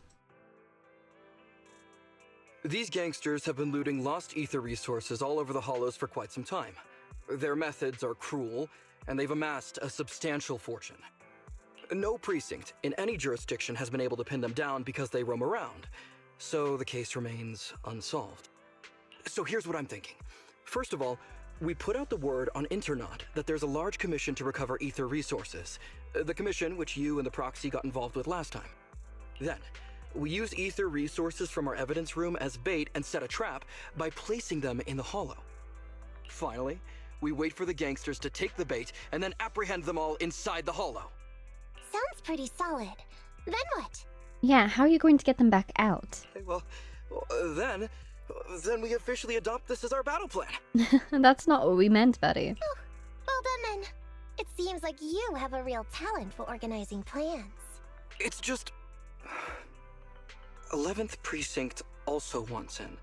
These gangsters have been looting lost ether resources all over the hollows for quite some time. Their methods are cruel, and they've amassed a substantial fortune. No precinct in any jurisdiction has been able to pin them down because they roam around, so the case remains unsolved. So here's what I'm thinking. First of all, we put out the word on Internet that there's a large commission to recover ether resources. The commission which you and the proxy got involved with last time. Then, we use ether resources from our evidence room as bait and set a trap by placing them in the hollow. Finally, we wait for the gangsters to take the bait and then apprehend them all inside the hollow. Sounds pretty solid. Then what? Yeah, how are you going to get them back out? Okay, well, then we officially adopt this as our battle plan. That's not what we meant, Betty. Oh, well done then. It seems like you have a real talent for organizing plans. It's just 11th Precinct also wants in,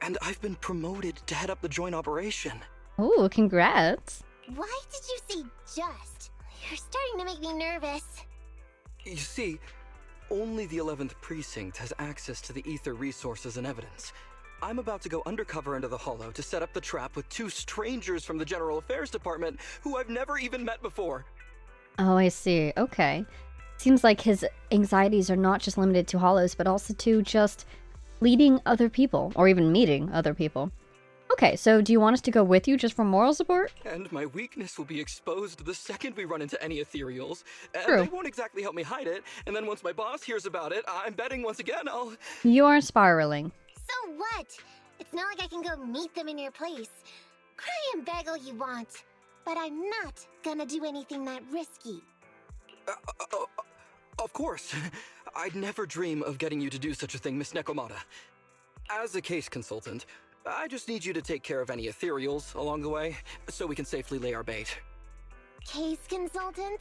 and I've been promoted to head up the joint operation. Oh, congrats. Why did you say just? You're starting to make me nervous. You see, only the 11th Precinct has access to the ether resources and evidence. I'm about to go undercover into the hollow to set up the trap with 2 strangers from the General Affairs Department who I've never even met before. Oh, I see. Okay. Seems like his anxieties are not just limited to hollows, but also to just leading other people, or even meeting other people. Okay, so do you want us to go with you just for moral support? And my weakness will be exposed the second we run into any ethereals. And True. they won't exactly help me hide it, and then once my boss hears about it, I'm betting once again I'll... You are spiraling. So what? It's not like I can go meet them in your place. Cry and beg all you want. But I'm not gonna do anything that risky. Of course. I'd never dream of getting you to do such a thing, Miss Nekomata. As a case consultant, I just need you to take care of any ethereals along the way, so we can safely lay our bait. Case consultant?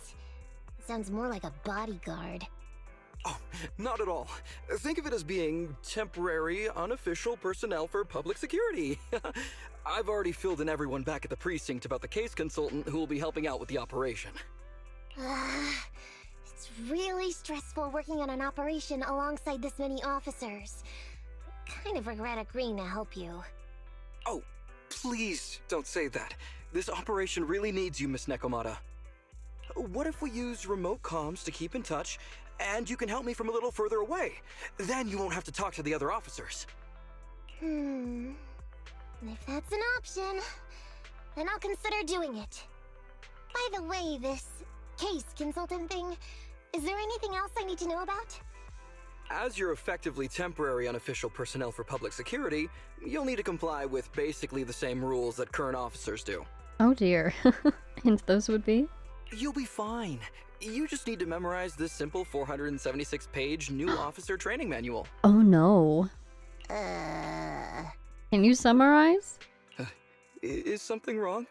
Sounds more like a bodyguard. Oh, not at all. Think of it as being temporary, unofficial personnel for public security. I've already filled in everyone back at the precinct about the case consultant who will be helping out with the operation. It's really stressful working on an operation alongside this many officers. Kind of regret agreeing to help you. Oh, please don't say that. This operation really needs you, Miss Nekomata. What if we use remote comms to keep in touch, and you can help me from a little further away? Then you won't have to talk to the other officers. If that's an option, then I'll consider doing it. By the way, this case consultant thing, is there anything else I need to know about? As you're effectively temporary unofficial personnel for public security, you'll need to comply with basically the same rules that current officers do. Oh dear. And those would be? You'll be fine. You just need to memorize this simple 476-page new officer training manual. Oh no. Can you summarize? Is something wrong?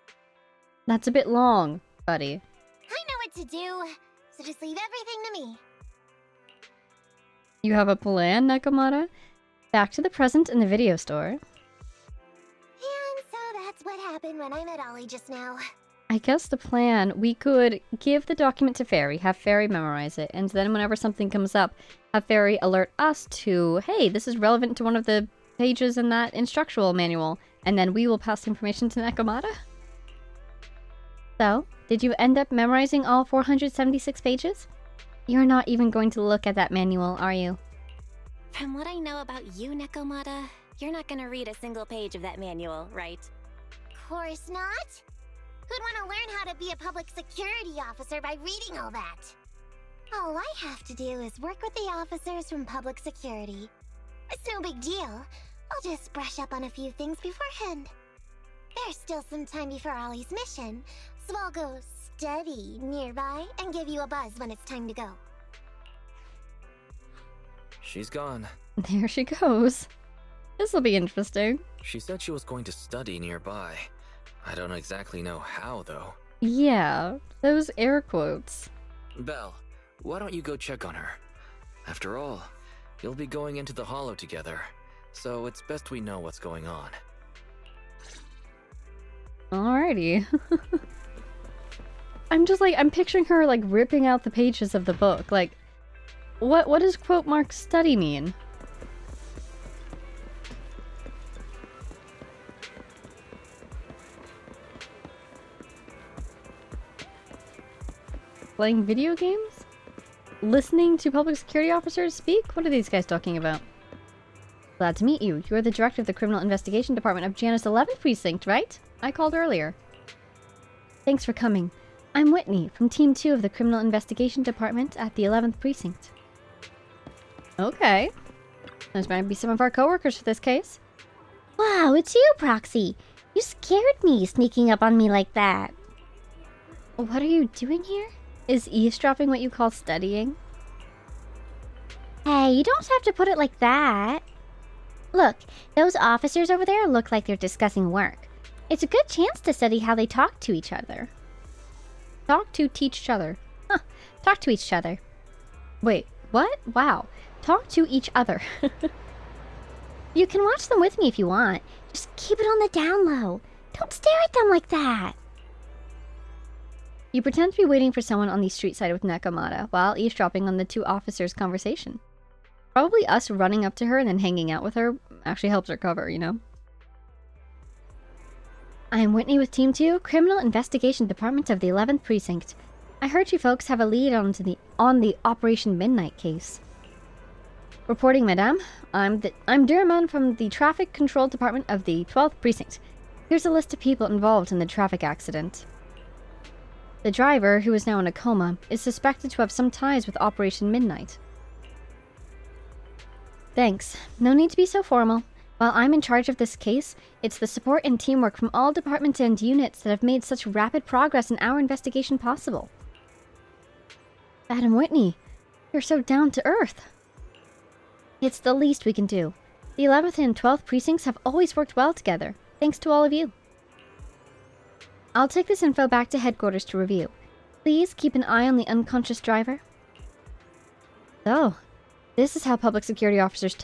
That's a bit long, buddy. I know what to do, so just leave everything to me. You have a plan, Nekomata? Back to the present in the video store. And so that's what happened when I met Ollie just now. I guess the plan, we could give the document to Fairy, have Fairy memorize it, and then whenever something comes up, have Fairy alert us to, hey, this is relevant to one of the pages in that instructional manual, and then we will pass the information to Nekomata? So, did you end up memorizing all 476 pages? You're not even going to look at that manual, are you? From what I know about you, Nekomata, you're not gonna read a single page of that manual, right? Course not. Who'd want to learn how to be a public security officer by reading all that? All I have to do is work with the officers from public security. It's no big deal. I'll just brush up on a few things beforehand. There's still some time before Ollie's mission, so I'll go study nearby and give you a buzz when it's time to go. She's gone. There she goes. This'll be interesting. She said she was going to study nearby. I don't exactly know how, though. Yeah, those air quotes. Belle, why don't you go check on her? After all, you'll be going into the Hollow together, so it's best we know what's going on. Alrighty. I'm picturing her, like, ripping out the pages of the book. Like, what does quote mark study mean? Playing video games? Listening to public security officers speak? What are these guys talking about? Glad to meet you. You're the director of the Criminal Investigation Department of Janus 11th Precinct, right? I called earlier. Thanks for coming. I'm Whitney, from Team 2 of the Criminal Investigation Department at the 11th Precinct. Okay. Those might be some of our coworkers for this case. Wow, it's you, Proxy. You scared me sneaking up on me like that. What are you doing here? Is eavesdropping what you call studying? Hey, you don't have to put it like that. Look, those officers over there look like they're discussing work. It's a good chance to study how they talk to each other. Talk to teach each other. Huh. Talk to each other. Wait, what? Wow. Talk to each other. You can watch them with me if you want. Just keep it on the down low. Don't stare at them like that. You pretend to be waiting for someone on the street side with Nekomata while eavesdropping on the two officers' conversation. Probably us running up to her and then hanging out with her actually helps her cover, you know? I'm Whitney with Team 2, Criminal Investigation Department of the 11th Precinct. I heard you folks have a lead on the Operation Midnight case. Reporting, madame. I'm Durman from the Traffic Control Department of the 12th Precinct. Here's a list of people involved in the traffic accident. The driver, who is now in a coma, is suspected to have some ties with Operation Midnight. Thanks. No need to be so formal. While I'm in charge of this case, it's the support and teamwork from all departments and units that have made such rapid progress in our investigation possible. Madam Whitney, you're so down to earth. It's the least we can do. The 11th and 12th precincts have always worked well together, thanks to all of you. I'll take this info back to headquarters to review. Please keep an eye on the unconscious driver. So, this is how public security officers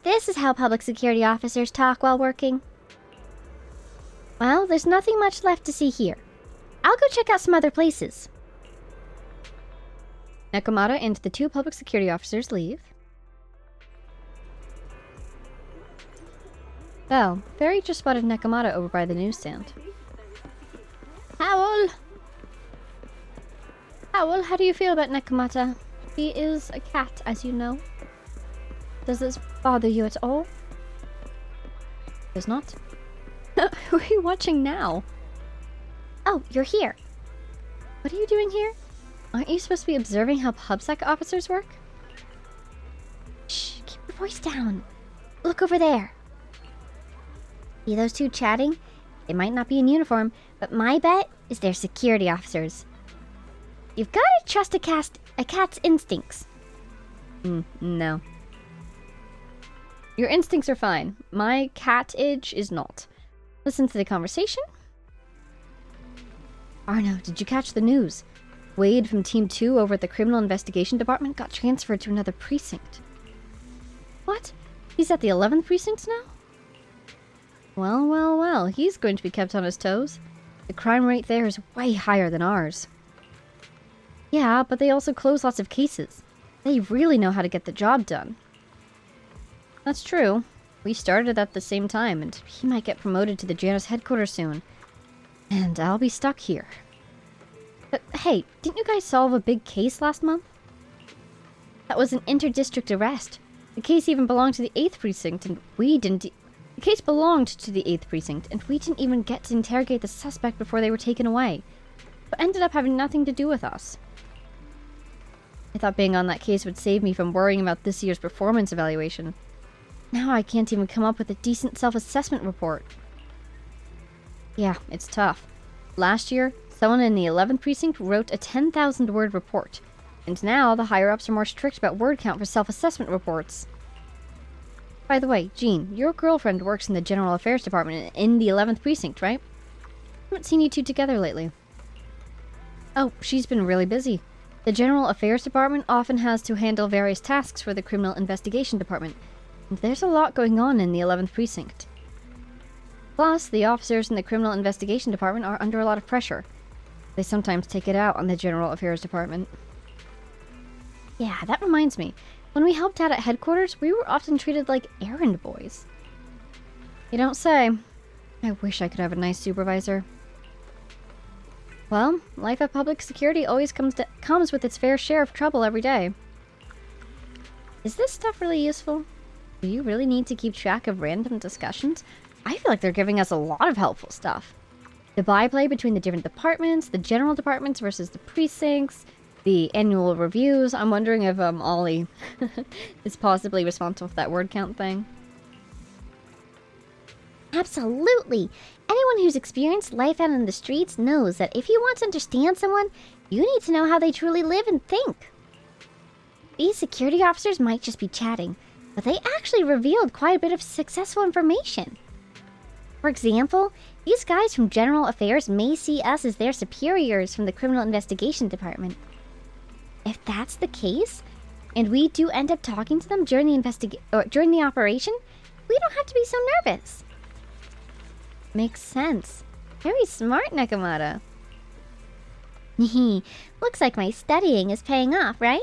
This is how public security officers talk while working. Well, there's nothing much left to see here. I'll go check out some other places. Nekomata and the two public security officers leave. Well, Fairy just spotted Nekomata over by the newsstand. Howl, how do you feel about Nekomata? He is a cat, as you know. Does this bother you at all? Does not. Who are you watching now? Oh, you're here. What are you doing here? Aren't you supposed to be observing how PubSec officers work? Shh, keep your voice down. Look over there. See those two chatting? They might not be in uniform, but my bet is they're security officers. You've got to trust a cat's instincts. No. Your instincts are fine. My cat-age is not. Listen to the conversation. Arno, did you catch the news? Wade from Team 2 over at the Criminal Investigation Department got transferred to another precinct. What? He's at the 11th Precinct now? Well, he's going to be kept on his toes. The crime rate there is way higher than ours. Yeah, but they also close lots of cases. They really know how to get the job done. That's true. We started at the same time, and he might get promoted to the Janus headquarters soon. And I'll be stuck here. But hey, didn't you guys solve a big case last month? That was an inter-district arrest. The case even belonged to the 8th Precinct, and we didn't... The case belonged to the 8th Precinct, and we didn't even get to interrogate the suspect before they were taken away. But ended up having nothing to do with us. I thought being on that case would save me from worrying about this year's performance evaluation. Now I can't even come up with a decent self-assessment report. Yeah, it's tough. Last year, someone in the 11th precinct wrote a 10,000-word report, and now the higher-ups are more strict about word count for self-assessment reports. By the way, Jean, your girlfriend works in the General Affairs Department in the 11th precinct, right? I haven't seen you two together lately. Oh, she's been really busy. The General Affairs Department often has to handle various tasks for the Criminal Investigation Department, and there's a lot going on in the 11th precinct. Plus, the officers in the Criminal Investigation Department are under a lot of pressure. They sometimes take it out on the General Affairs Department. Yeah, that reminds me. When we helped out at headquarters, we were often treated like errand boys. You don't say. I wish I could have a nice supervisor. Well, life at public security always comes with its fair share of trouble every day. Is this stuff really useful? Do you really need to keep track of random discussions? I feel like they're giving us a lot of helpful stuff. The byplay between the different departments, the general departments versus the precincts, the annual reviews. I'm wondering if Ollie is possibly responsible for that word count thing. Absolutely. Anyone who's experienced life out in the streets knows that if you want to understand someone, you need to know how they truly live and think. These security officers might just be chatting, but they actually revealed quite a bit of successful information. For example, these guys from General Affairs may see us as their superiors from the Criminal Investigation Department. If that's the case, and we do end up talking to them during the operation, we don't have to be so nervous. Makes sense. Very smart, Nekomata. Looks like my studying is paying off, right?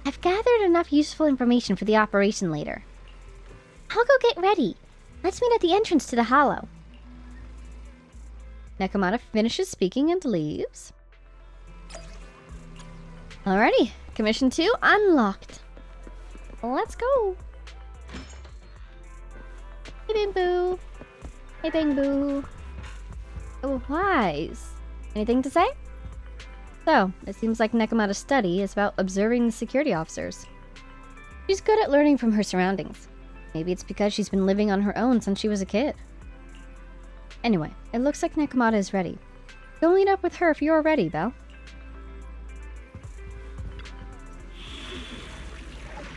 I've gathered enough useful information for the operation later. I'll go get ready. Let's meet at the entrance to the hollow. Nekomata finishes speaking and leaves. Alrighty, Commission 2 unlocked. Let's go. Hey, Bang Boo. Hey, Bang Boo. Oh, wise. Anything to say? So, it seems like Nekomata's study is about observing the security officers. She's good at learning from her surroundings. Maybe it's because she's been living on her own since she was a kid. Anyway, it looks like Nekomata is ready. Go meet up with her if you're ready, Belle.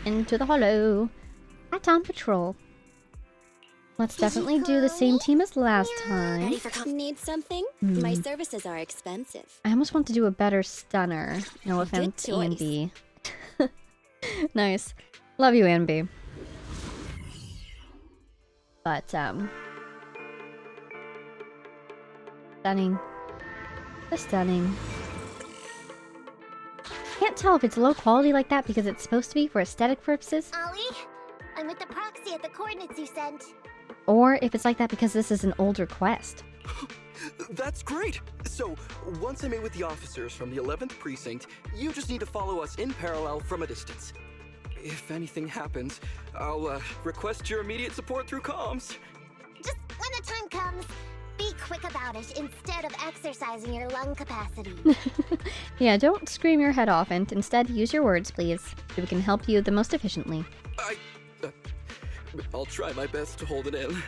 Into the hollow. At on patrol. Let's definitely do the same team as last time. Ready for Need something? My services are expensive. I almost want to do a better stunner. No offense, choice. Andy. Nice. Love you, Andy. But, stunning. The stunning. Can't tell if it's low quality like that because it's supposed to be for aesthetic purposes, Ollie, I'm with the proxy at the coordinates you sent. or if it's like that because this is an older quest. That's great! So, once I meet with the officers from the 11th precinct, you just need to follow us in parallel from a distance. If anything happens, I'll request your immediate support through comms. Just when the time comes, be quick about it instead of exercising your lung capacity. Yeah, don't scream your head off and instead use your words, please, so we can help you the most efficiently. I'll try my best to hold it in.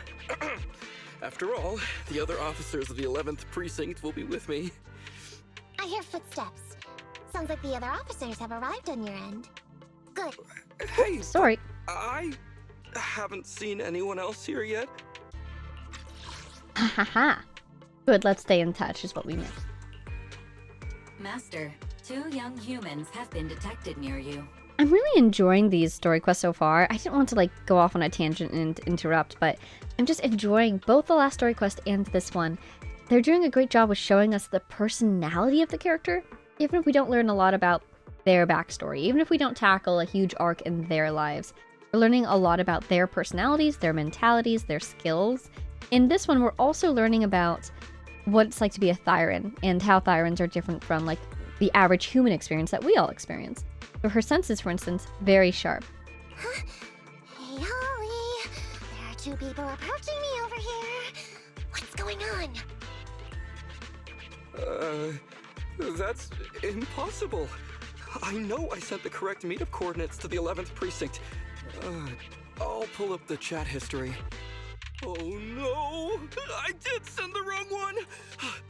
After all, the other officers of the 11th precinct will be with me. I hear footsteps. Sounds like the other officers have arrived on your end. Good. Hey, Sorry. I haven't seen anyone else here yet. Ha ha ha. Good, let's stay in touch is what we meant. Master, 2 young humans have been detected near you. I'm really enjoying these story quests so far. I didn't want to like go off on a tangent and interrupt, but I'm just enjoying both the last story quest and this one. They're doing a great job with showing us the personality of the character, even if we don't learn a lot about their backstory, even if we don't tackle a huge arc in their lives. We're learning a lot about their personalities, their mentalities, their skills. In this one, we're also learning about what it's like to be a Thyran and how Thyrans are different from like the average human experience that we all experience. So her senses, for instance, very sharp. Huh? Hey, Ollie. There are 2 people approaching me over here. What's going on? That's impossible. I know I sent the correct meetup coordinates to the 11th precinct. I'll pull up the chat history. Oh no! I did send the wrong one!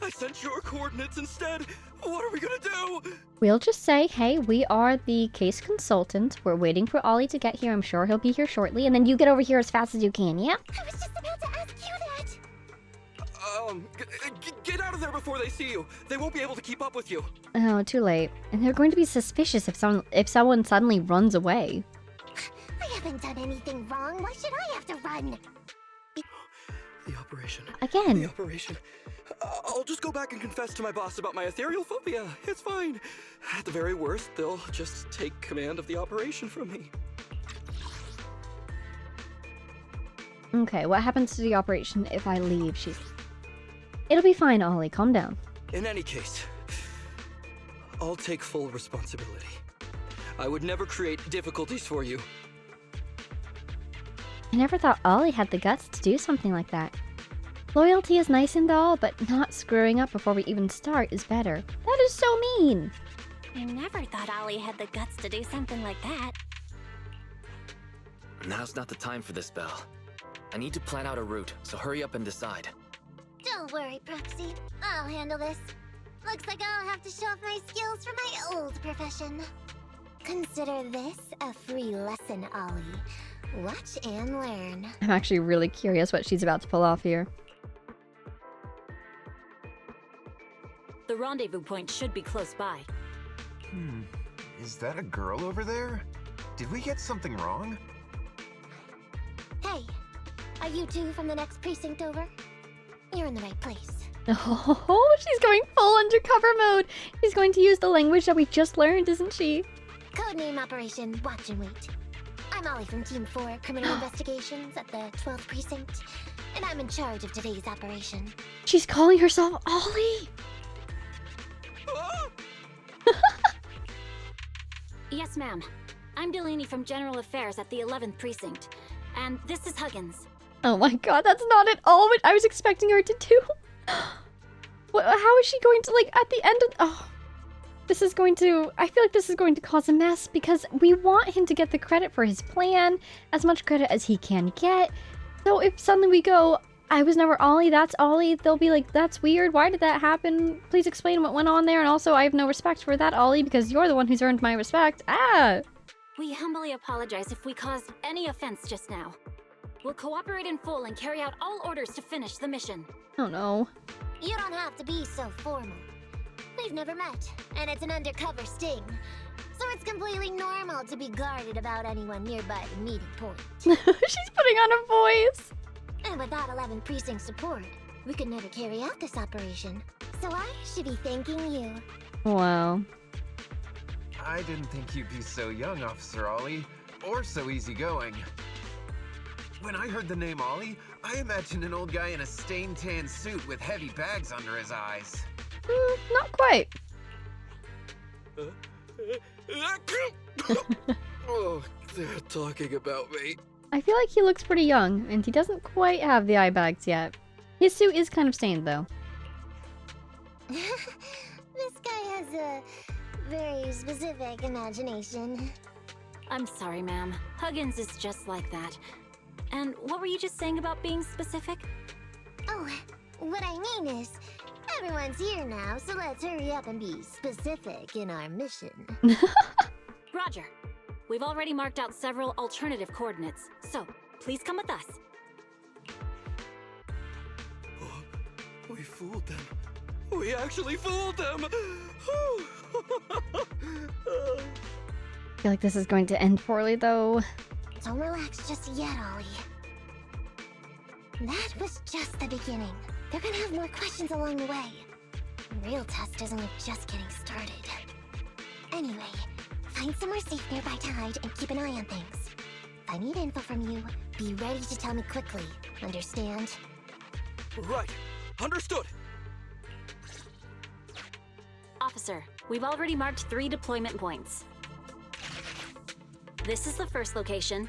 I sent your coordinates instead! What are we gonna do? We'll just say, hey, we are the case consultant. We're waiting for Ollie to get here. I'm sure he'll be here shortly. And then you get over here as fast as you can, yeah? I was just about to ask you that! Get out of there before they see you! They won't be able to keep up with you! Oh, too late. And they're going to be suspicious if someone suddenly runs away. I haven't done anything wrong. Why should I have to run? The operation. Again. The operation. I'll just go back and confess to my boss about my ethereal phobia. It's fine. At the very worst, they'll just take command of the operation from me. Okay, what happens to the operation if I leave? It'll be fine, Ollie. Calm down. In any case, I'll take full responsibility. I would never create difficulties for you. I never thought Ollie had the guts to do something like that. Loyalty is nice and all, but not screwing up before we even start is better. That is so mean! I never thought Ollie had the guts to do something like that. Now's not the time for this, Belle. I need to plan out a route, so hurry up and decide. Don't worry, Proxy. I'll handle this. Looks like I'll have to show off my skills from my old profession. Consider this a free lesson, Ollie. Watch and learn. I'm actually really curious what she's about to pull off here. The rendezvous point should be close by. Is that a girl over there? Did we get something wrong? Hey, are you two from the next precinct over? You're in the right place. Oh, she's going full undercover mode! She's going to use the language that we just learned, isn't she? Codename Operation Watch and Wait. I'm Ollie from Team 4 Criminal Investigations at the 12th Precinct, and I'm in charge of today's operation. She's calling herself Ollie! Yes, ma'am. I'm Delaney from General Affairs at the 11th Precinct, and this is Huggins. Oh my god, that's not at all what I was expecting her to do. How is she going to, like, at the end of... Oh, this is going to... I feel like this is going to cause a mess because we want him to get the credit for his plan, as much credit as he can get. So if suddenly we go, I was never Ollie, that's Ollie, they'll be like, that's weird, why did that happen? Please explain what went on there, and also I have no respect for that Ollie because you're the one who's earned my respect. Ah! We humbly apologize if we caused any offense just now. We'll cooperate in full and carry out all orders to finish the mission. Oh no. You don't have to be so formal. We've never met, and it's an undercover sting. So it's completely normal to be guarded about anyone nearby the meeting point. She's putting on a voice. And without 11 Precinct support, we could never carry out this operation. So I should be thanking you. Wow. I didn't think you'd be so young, Officer Ollie, or so easygoing. When I heard the name Ollie, I imagined an old guy in a stained tan suit with heavy bags under his eyes. Not quite. Oh, they're talking about me. I feel like he looks pretty young, and he doesn't quite have the eye bags yet. His suit is kind of stained, though. This guy has a very specific imagination. I'm sorry, ma'am. Huggins is just like that. And what were you just saying about being specific? Oh, what I mean is, everyone's here now, so let's hurry up and be specific in our mission. Roger. We've already marked out several alternative coordinates, so please come with us. Oh, we fooled them. We actually fooled them! I feel like this is going to end poorly, though. Don't relax just yet, Ollie. That was just the beginning. They're gonna have more questions along the way. The real test is only just getting started. Anyway, find somewhere safe nearby to hide and keep an eye on things. If I need info from you, be ready to tell me quickly. Understand? Right. Understood. Officer, we've already marked 3 deployment points. This is the first location.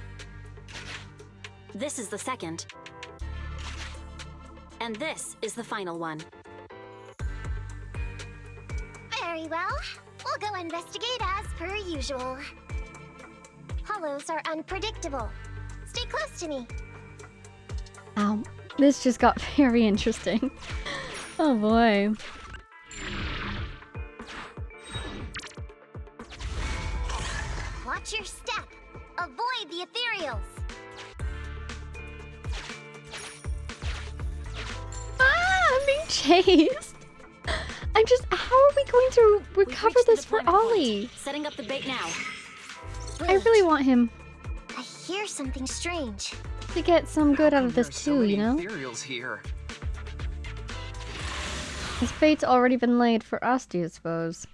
This is the second. And this is the final one. Very Very well. We'll go investigate as per usual. Hollows are unpredictable. Stay close to me. Ow. This just got very interesting. Oh boy. Watch your step. Avoid the ethereals. Ah, I'm being chased. I'm just. How are we going to recover this for Ollie? Setting up the bait now. I really want him I hear something strange. to get some good out of this too, you know? Ethereals here. This bait's already been laid for us, do you suppose?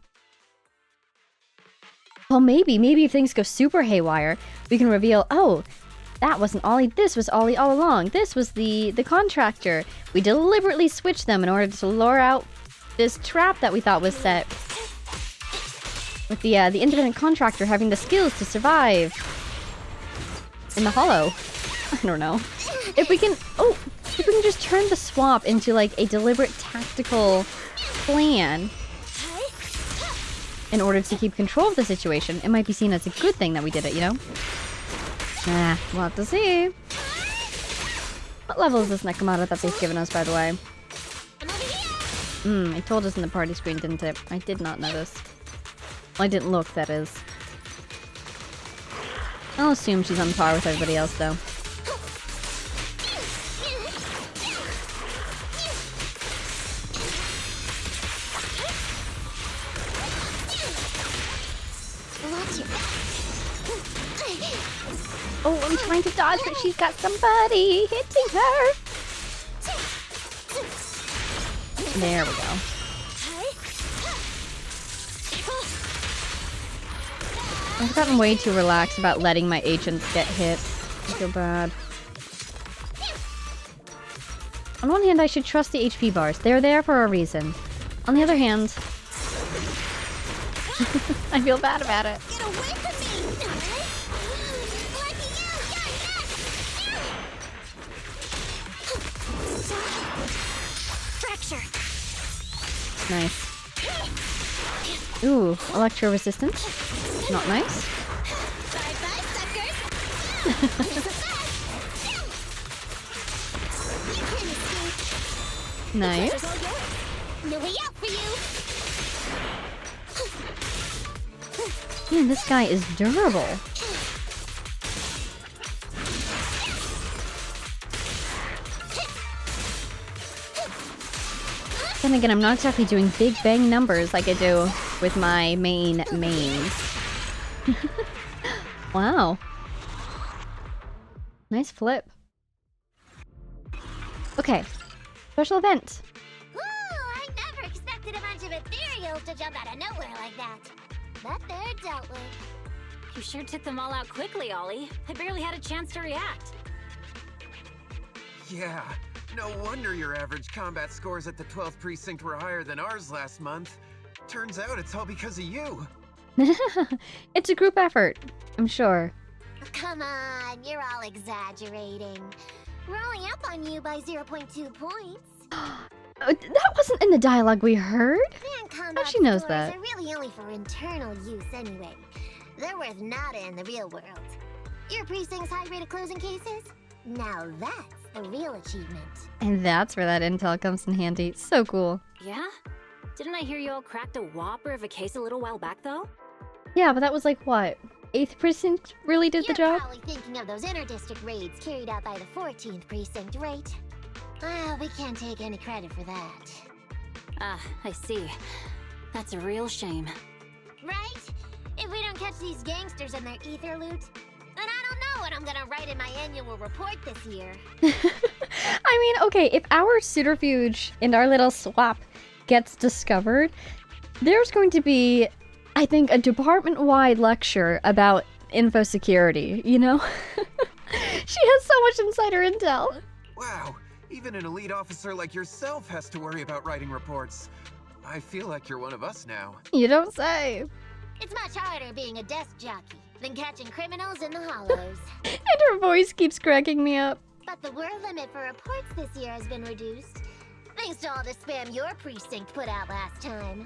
Well, maybe if things go super haywire, we can reveal, oh, that wasn't Ollie, this was Ollie all along. This was the contractor. We deliberately switched them in order to lure out this trap that we thought was set. With the independent contractor having the skills to survive in the hollow. I don't know. If we can just turn the swap into like a deliberate tactical plan in order to keep control of the situation, it might be seen as a good thing that we did it, you know? Nah, we'll have to see. What level is this Nekomata that they've given us, by the way? It told us in the party screen, didn't it? I did not notice. Well, I didn't look, that is. I'll assume she's on par with everybody else, though. Oh, I'm trying to dodge, but she's got somebody hitting her. There we go. I've gotten way too relaxed about letting my agents get hit. I feel bad. On one hand, I should trust the HP bars. They're there for a reason. On the other hand, I feel bad about it. Get away from me! Fracture. Nice. Ooh, electro resistance. Not nice. Bye-bye, suckers! Nice. No way out for you! Man, this guy is durable. Then again, I'm not exactly doing big bang numbers like I do with my mains. Wow. Nice flip. Okay. Special event. Woo! I never expected a bunch of ethereals to jump out of nowhere like that. But they're dealt with. You sure took them all out quickly, Ollie. I barely had a chance to react. Yeah, no wonder your average combat scores at the 12th precinct were higher than ours last month. Turns out it's all because of you. It's a group effort, I'm sure. Come on, you're all exaggerating. We're only up on you by 0.2 points. That wasn't in the dialogue we heard. Fan combat she knows scores that. are really only for internal use anyway. They're worth nada in the real world. Your precinct's high rate of closing cases? Now that's the real achievement. And that's where that intel comes in handy. So cool. Yeah? Didn't I hear you all cracked a whopper of a case a little while back, though? Yeah, but that was like, what? 8th precinct really did the job? You're probably thinking of those inter-district raids carried out by the 14th precinct, right? Well, we can't take any credit for that. Ah, I see. That's a real shame. Right? If we don't catch these gangsters and their ether loot, then I don't know what I'm gonna write in my annual report this year. I mean, okay, if our Suterfuge and our little swap gets discovered, there's going to be, I think, a department-wide lecture about info security, you know? She has so much insider intel. Wow, even an elite officer like yourself has to worry about writing reports. I feel like you're one of us now. You don't say. It's much harder being a desk jockey than catching criminals in the hollows. And her voice keeps cracking me up. But the word limit for reports this year has been reduced. Thanks to all the spam your precinct put out last time.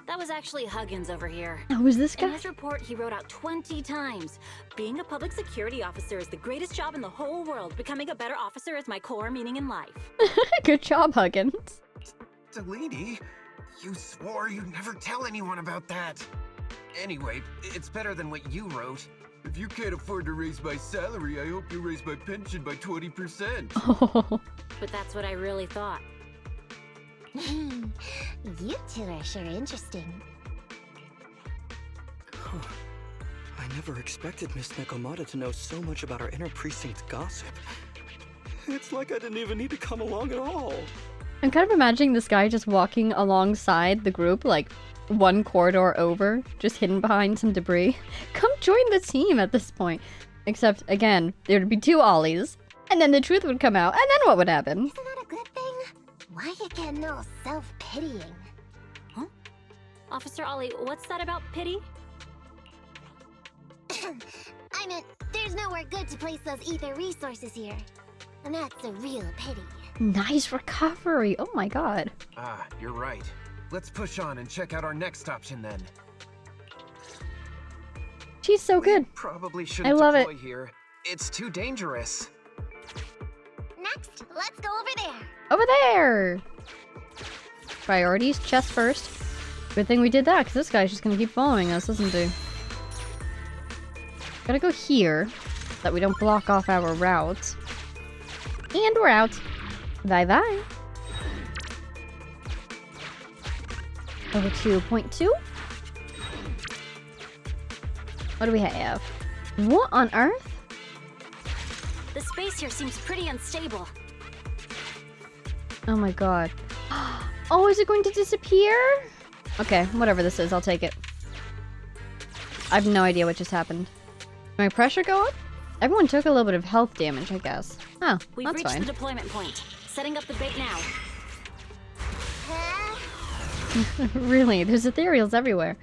That was actually Huggins over here. Oh, is this guy? In his report, he wrote out 20 times. Being a public security officer is the greatest job in the whole world. Becoming a better officer is my core meaning in life. Good job, Huggins. Delaney, you swore you'd never tell anyone about that. Anyway, it's better than what you wrote. If you can't afford to raise my salary, I hope you raise my pension by 20%. Oh. But that's what I really thought. You two are sure interesting. Huh. I never expected Miss Nekomata to know so much about our inner precinct gossip. It's like I didn't even need to come along at all. I'm kind of imagining this guy just walking alongside the group, like one corridor over, just hidden behind some debris. Come join the team at this point. Except, again, there'd be 2 Ollies, and then the truth would come out, and then what would happen? Isn't that a good thing? Why you getting all self-pitying? Huh? Officer Ollie, what's that about pity? I meant, there's nowhere good to place those ether resources here. And that's a real pity. Nice recovery. Oh my god. Ah, you're right. Let's push on and check out our next option then. She's so good. Probably shouldn't I love deploy it. here. It's too dangerous. Next, let's go over there. Over there! Priorities, chest first. Good thing we did that, because this guy's just gonna keep following us, isn't he? Gotta go here, so that we don't block off our route. And we're out. Bye-bye. Over to point 2. What do we have? What on earth? The space here seems pretty unstable. Oh my god. Oh, is it going to disappear? Okay, whatever this is, I'll take it. I have no idea what just happened. Did my pressure go up? Everyone took a little bit of health damage, I guess. Oh, We've that's reached fine. the deployment point. Setting up the bait now. Really, there's ethereals everywhere.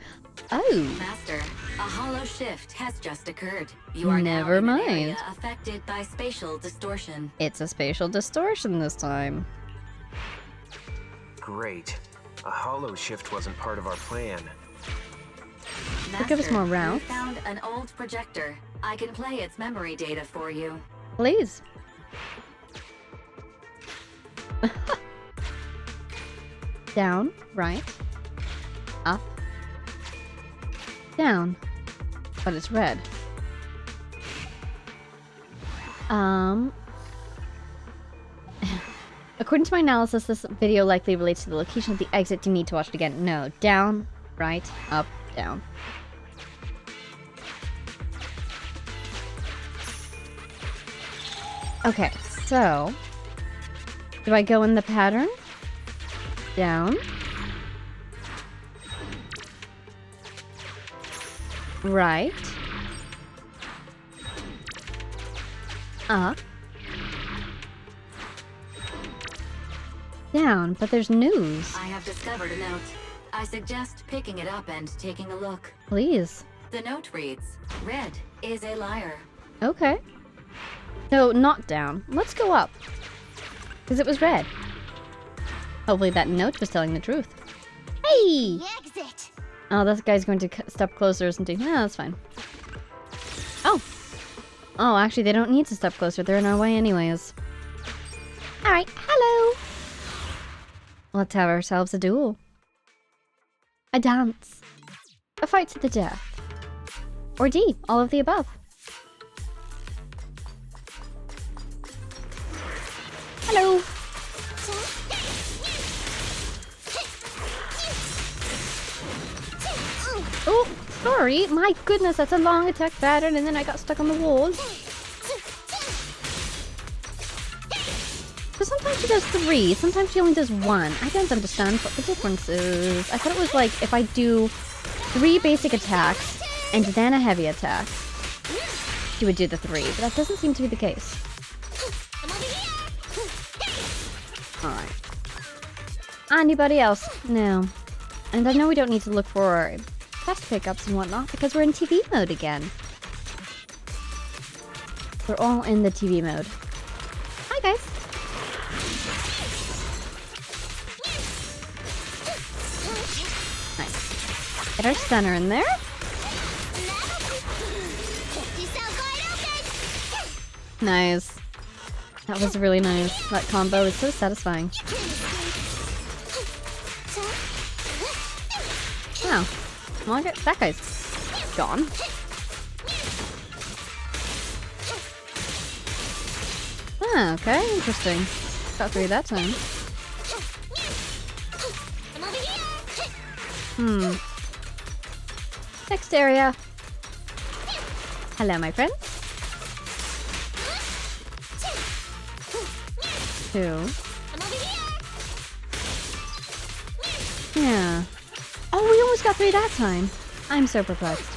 Oh. Master, a hollow shift has just occurred. You are Never now in an mind. area affected by spatial distortion. It's a spatial distortion this time. Great. A hollow shift wasn't part of our plan. They'll give us more we rounds. found an old projector. I can play its memory data for you. Please. Down, right, up, down, but it's red. According to my analysis, this video likely relates to the location of the exit. Do you need to watch it again? No. Down, right, up, down. Okay, so do I go in the pattern? Down. Right. Up. Down, but there's news. I have discovered a note. I suggest picking it up and taking a look. Please. The note reads, "Red is a liar." Okay. No, not down. Let's go up. Because it was red. Hopefully that note was telling the truth. Hey! The exit. Oh, this guy's going to step closer, isn't he? Yeah, that's fine. Oh! Oh, actually, they don't need to step closer. They're in our way anyways. Alright, hello! Let's have ourselves a duel. A dance. A fight to the death. Or D, all of the above. Hello! Oh, sorry. My goodness, that's a long attack pattern, and then I got stuck on the wall. So sometimes she does 3, sometimes she only does 1. I don't understand what the difference is. I thought it was like if I do 3 basic attacks and then a heavy attack, she would do the 3, but that doesn't seem to be the case. Alright. Anybody else? No. And I know we don't need to look for quest pickups and whatnot because we're in TV mode again. We're all in the TV mode. Hi guys. Nice. Get our stunner in there. Nice. That was really nice. That combo is so satisfying. Wow. Well, that guy's gone. Ah, okay, interesting. Got 3 that time. Next area. Hello, my friend. 2. Yeah. Oh, we almost got 3 that time. I'm so perplexed.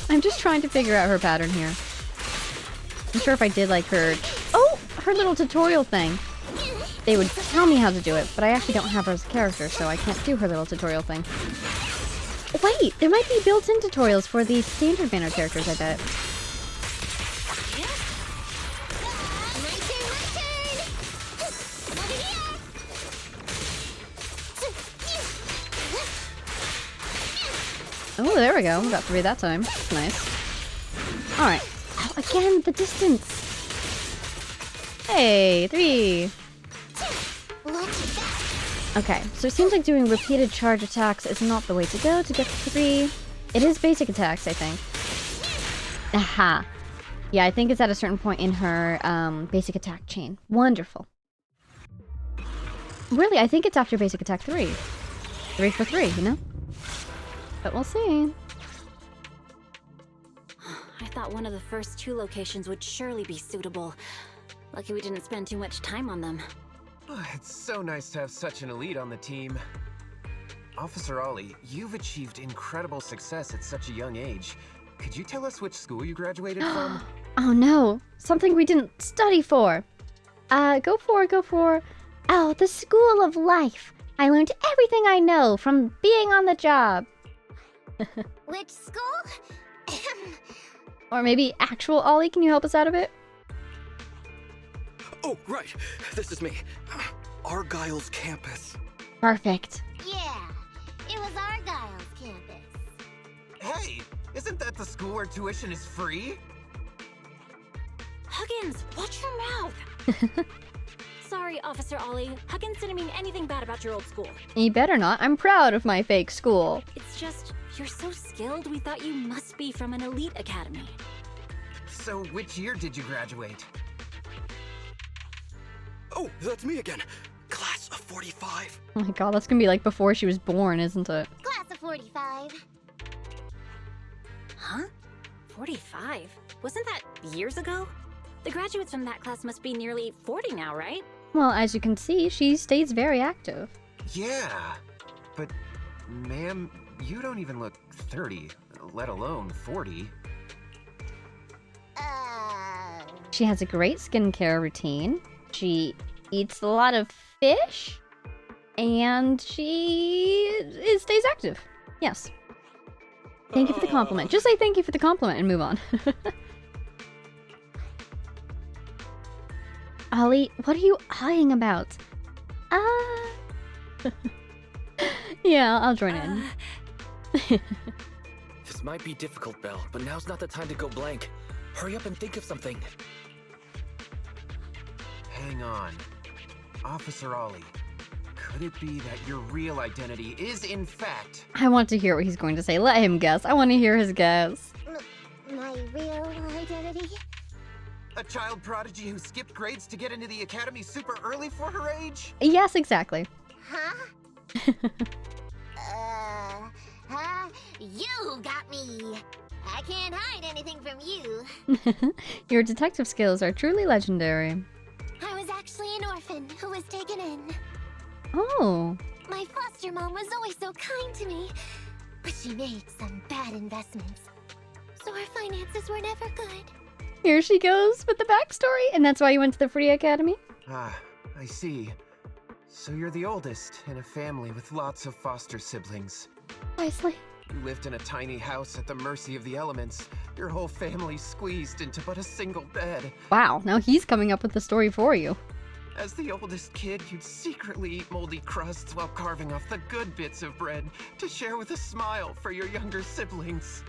I'm just trying to figure out her pattern here. I'm sure if I did like her... Oh! Her little tutorial thing. They would tell me how to do it, but I actually don't have her as a character, so I can't do her little tutorial thing. Wait! There might be built-in tutorials for the standard banner characters, I bet. Oh, there we go. We got 3 that time. That's nice. Alright. Oh, again, the distance! Hey, 3! Okay, so it seems like doing repeated charge attacks is not the way to go to get 3. It is basic attacks, I think. Aha. Yeah, I think it's at a certain point in her basic attack chain. Wonderful. Really, I think it's after basic attack 3. 3 for 3, you know? But we'll see. I thought one of the first 2 locations would surely be suitable. Lucky we didn't spend too much time on them. Oh, it's so nice to have such an elite on the team. Officer Ollie, you've achieved incredible success at such a young age. Could you tell us which school you graduated from? Oh no, something we didn't study for. Go for. Oh, the School of Life. I learned everything I know from being on the job. Which school? Or maybe actual Ollie, can you help us out a bit? Oh, right. This is me. Argyle's campus. Perfect. Yeah, it was Argyle's campus. Hey, isn't that the school where tuition is free? Huggins, watch your mouth! Sorry, Officer Ollie. Huggins didn't mean anything bad about your old school. You better not. I'm proud of my fake school. It's just, you're so skilled, we thought you must be from an elite academy. So, which year did you graduate? Oh, that's me again. Class of 45. Oh my god, that's gonna be like before she was born, isn't it? Class of 45. Huh? 45? Wasn't that years ago? The graduates from that class must be nearly 40 now, right? Well, as you can see, she stays very active. Yeah, but ma'am, you don't even look 30, let alone 40. She has a great skincare routine. She eats a lot of fish. And she stays active. Yes. Thank you for the compliment. Just say thank you for the compliment and move on. Ollie, what are you eyeing about? Yeah, I'll join in. This might be difficult, Belle, but now's not the time to go blank. Hurry up and think of something. Hang on. Officer Ollie, could it be that your real identity is, in fact... I want to hear what he's going to say. Let him guess. I want to hear his guess. My real identity? A child prodigy who skipped grades to get into the academy super early for her age? Yes, exactly. Huh? You got me. I can't hide anything from you. Your detective skills are truly legendary. I was actually an orphan who was taken in. Oh. My foster mom was always so kind to me, but she made some bad investments, so our finances were never good. Here she goes with the backstory, and that's why you went to the Free Academy? Ah, I see. So you're the oldest in a family with lots of foster siblings. Nicely. You lived in a tiny house at the mercy of the elements, your whole family squeezed into but a single bed. Wow, now he's coming up with the story for you. As the oldest kid, you'd secretly eat moldy crusts while carving off the good bits of bread to share with a smile for your younger siblings.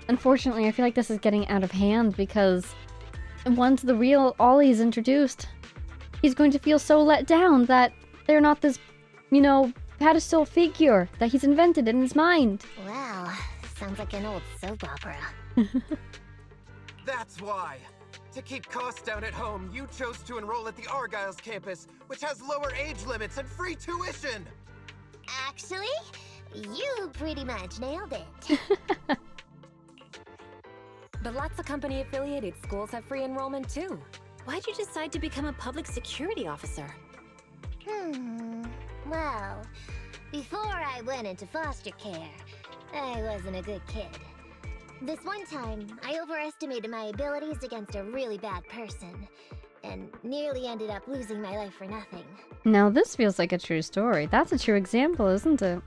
Unfortunately, I feel like this is getting out of hand because once the real Ollie is introduced, he's going to feel so let down that they're not this, pedestal figure that he's invented in his mind. Wow, sounds like an old soap opera. That's why. To keep costs down at home, you chose to enroll at the Argyle's campus, which has lower age limits and free tuition. Actually, you pretty much nailed it. But lots of company-affiliated schools have free enrollment too. Why'd you decide to become a public security officer? Well, before I went into foster care, I wasn't a good kid. This one time, I overestimated my abilities against a really bad person, and nearly ended up losing my life for nothing. Now this feels like a true story. That's a true example, isn't it?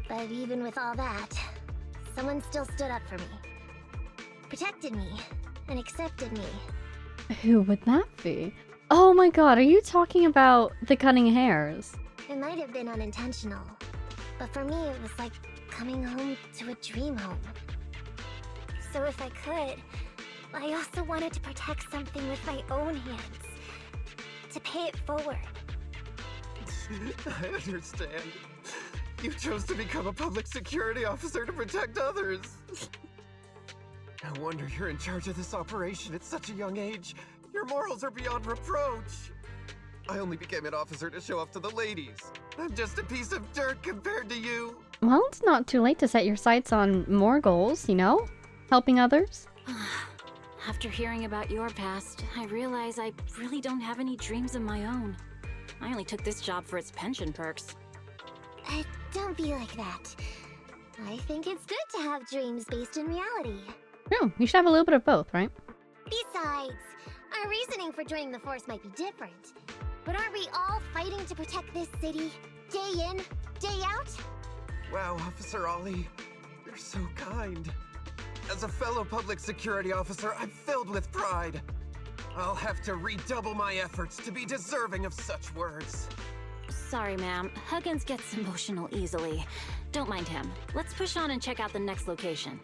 But even with all that, someone still stood up for me. Protected me, and accepted me. Who would that be? Oh my god, are you talking about the cutting hairs? It might have been unintentional, but for me it was like coming home to a dream home. So if I could, I also wanted to protect something with my own hands. To pay it forward. I understand. You chose to become a public security officer to protect others. No wonder you're in charge of this operation at such a young age. Your morals are beyond reproach. I only became an officer to show off to the ladies. I'm just a piece of dirt compared to you. Well, it's not too late to set your sights on more goals, Helping others. After hearing about your past, I realize I really don't have any dreams of my own. I only took this job for its pension perks. Don't be like that. I think it's good to have dreams based in reality. No, you should have a little bit of both, right? Besides, our reasoning for joining the Force might be different. But aren't we all fighting to protect this city, day in, day out? Wow, Officer Ollie, you're so kind. As a fellow public security officer, I'm filled with pride. I'll have to redouble my efforts to be deserving of such words. Sorry, ma'am. Huggins gets emotional easily. Don't mind him. Let's push on and check out the next location.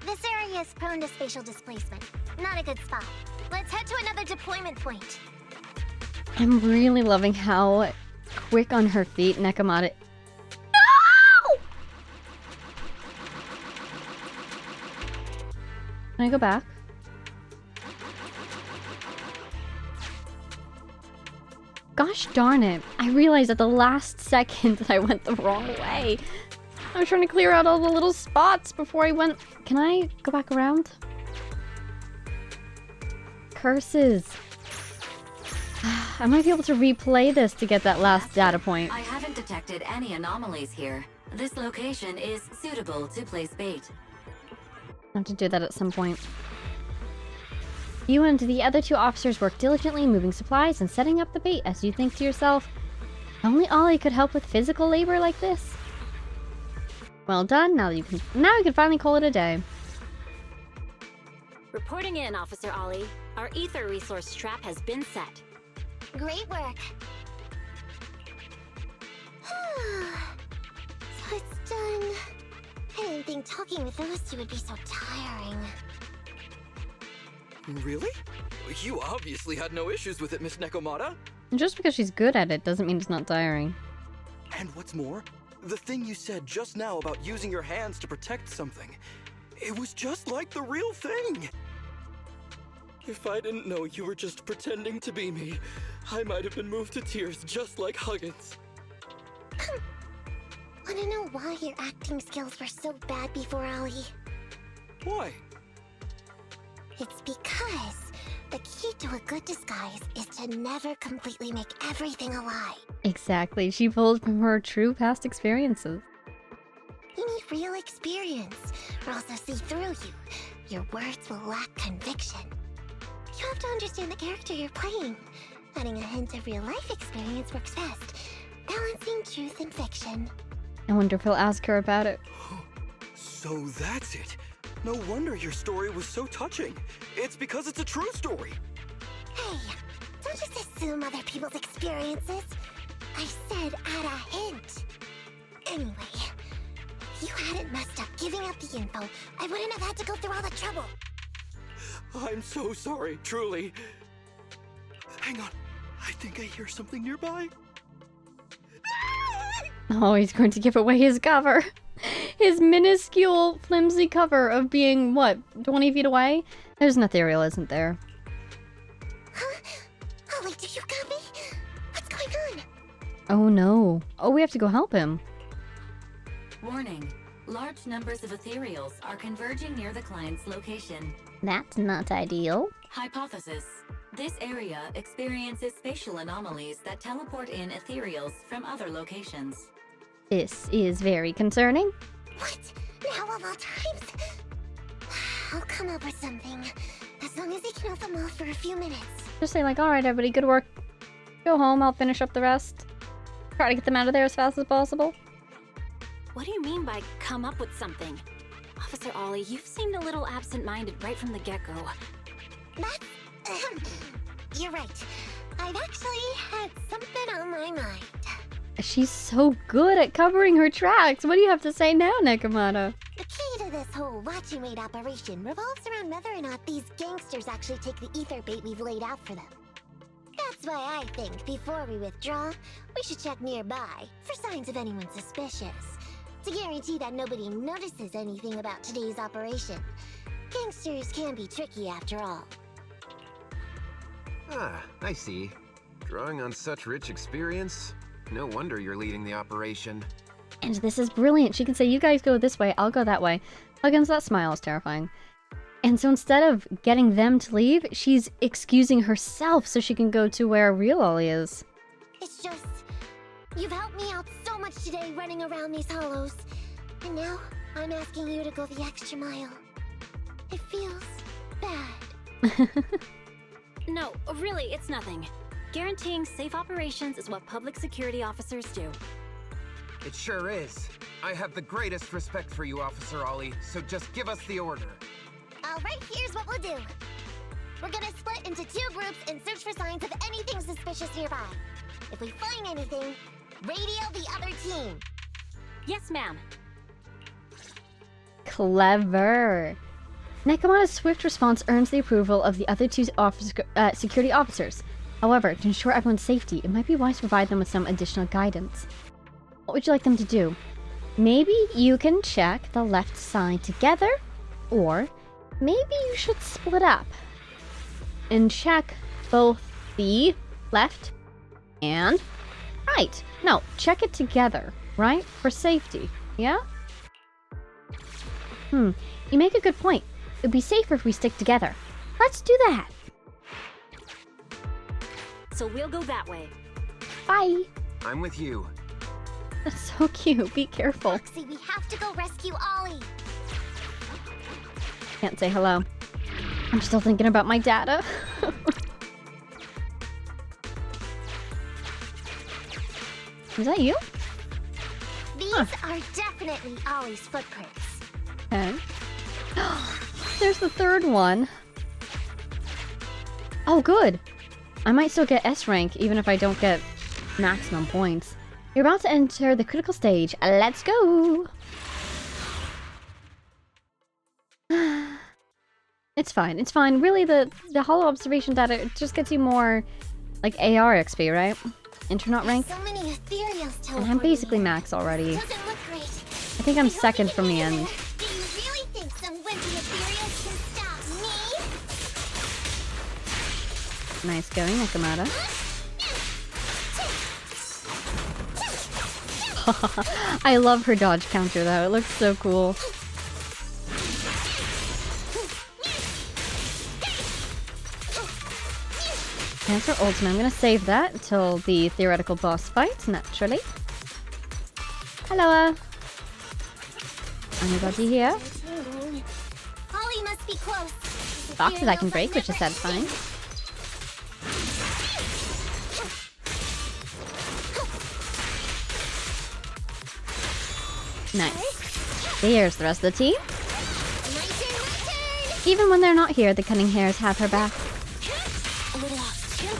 This area is prone to spatial displacement. Not a good spot. Let's head to another deployment point. I'm really loving how quick on her feet Nekomata. Can I go back? Gosh darn it. I realized at the last second that I went the wrong way. I was trying to clear out all the little spots before I went. Can I go back around? Curses. I might be able to replay this to get that last data point. I haven't detected any anomalies here. This location is suitable to place bait. I have to do that at some point. You and the other two officers work diligently moving supplies and setting up the bait as you think to yourself, only Ollie could help with physical labor like this. Well done, now we can finally call it a day. Reporting in, Officer Ollie. Our ether resource trap has been set. Great work. So it's done. I didn't think talking with those two would be so tiring. Really? You obviously had no issues with it, Miss Nekomata. Just because she's good at it doesn't mean it's not tiring. And what's more, the thing you said just now about using your hands to protect something, it was just like the real thing. If I didn't know you were just pretending to be me, I might have been moved to tears just like Huggins. Wanna know why your acting skills were so bad before, Ollie? Why? It's because the key to a good disguise is to never completely make everything a lie. Exactly, she pulled from her true past experiences. You need real experience, or else they'll see through you. Your words will lack conviction. You have to understand the character you're playing. Adding a hint of real-life experience works best, balancing truth and fiction. I wonder if he'll ask her about it. So that's it. No wonder your story was so touching. It's because it's a true story. Hey, don't just assume other people's experiences. I said add a hint. Anyway, if you hadn't messed up giving out the info, I wouldn't have had to go through all the trouble. I'm so sorry, truly. Hang on. I think I hear something nearby. Oh, he's going to give away his cover. His minuscule, flimsy cover of being, what, 20 feet away? There's an ethereal, isn't there? Huh? Ollie, do you copy? What's going on? Oh no. Oh, we have to go help him. Warning. Large numbers of ethereals are converging near the client's location. That's not ideal. Hypothesis. This area experiences spatial anomalies that teleport in ethereals from other locations. This is very concerning. What? Now of all times? I'll come up with something. As long as he can hold them off for a few minutes. Just say like, alright everybody, good work. Go home, I'll finish up the rest. Try to get them out of there as fast as possible. What do you mean by come up with something? Officer Ollie, you've seemed a little absent-minded right from the get-go. That's... you're right. I've actually had something on my mind. She's so good at covering her tracks. What do you have to say now, Nekomata? The key to this whole watching wait operation revolves around whether or not these gangsters actually take the ether bait we've laid out for them. That's why I think before we withdraw, we should check nearby for signs of anyone suspicious. To guarantee that nobody notices anything about today's operation. Gangsters can be tricky after all. Ah, I see. Drawing on such rich experience, no wonder you're leading the operation. And this is brilliant. She can say, you guys go this way, I'll go that way. Huggins, that smile is terrifying. And so instead of getting them to leave, she's excusing herself so she can go to where real Ollie is. It's just... you've helped me out so much today running around these hollows. And now, I'm asking you to go the extra mile. It feels bad. No, really, it's nothing. Guaranteeing safe operations is what public security officers do. It sure is. I have the greatest respect for you, Officer Ollie, so just give us the order. Alright, here's what we'll do. We're gonna split into 2 groups and search for signs of anything suspicious nearby. If we find anything, radio the other team. Yes, ma'am. Clever. Nekomata's swift response earns the approval of the other 2 security officers. However, to ensure everyone's safety, it might be wise to provide them with some additional guidance. What would you like them to do? Maybe you can check the left side together, or maybe you should split up and check both the left and right. No, check it together, right? For safety, yeah? You make a good point. It'd be safer if we stick together. Let's do that. So we'll go that way. Bye. I'm with you. That's so cute. Be careful. Roxy, we have to go rescue Ollie. Can't say hello. I'm still thinking about my data. Is that you? These are definitely Ollie's footprints. Okay. There's the 3rd one. Oh, good. I might still get S rank, even if I don't get maximum points. You're about to enter the critical stage. Let's go! It's fine. It's fine. Really, the hollow observation data, it just gets you more, like, AR XP, right? Internet rank. So many ethereals And I'm basically max already. Doesn't look great. I think I'm second from the end. Do you really think some wimpy ethereals can stop me? Nice going, Nekomata. I love her dodge counter though, it looks so cool. There's her ultimate. I'm gonna save that until the theoretical boss fight, naturally. Hello. Anybody here? Ollie must be close. Boxes I can break, which is satisfying. Nice. There's the rest of the team. Even when they're not here, the cunning hairs have her back. A little oxygen.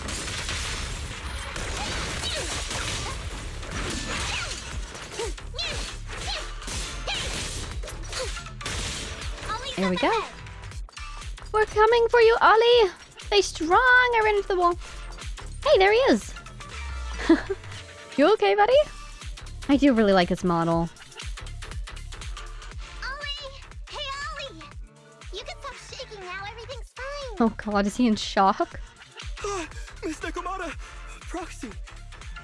There we go. We're coming for you, Ollie! Stay strong! I ran into the wall. Hey, there he is! You okay, buddy? I do really like this model. Ollie! Hey, Ollie! You can stop shaking now, everything's fine! Oh god, is he in shock? Miss Nekomata! Proxy!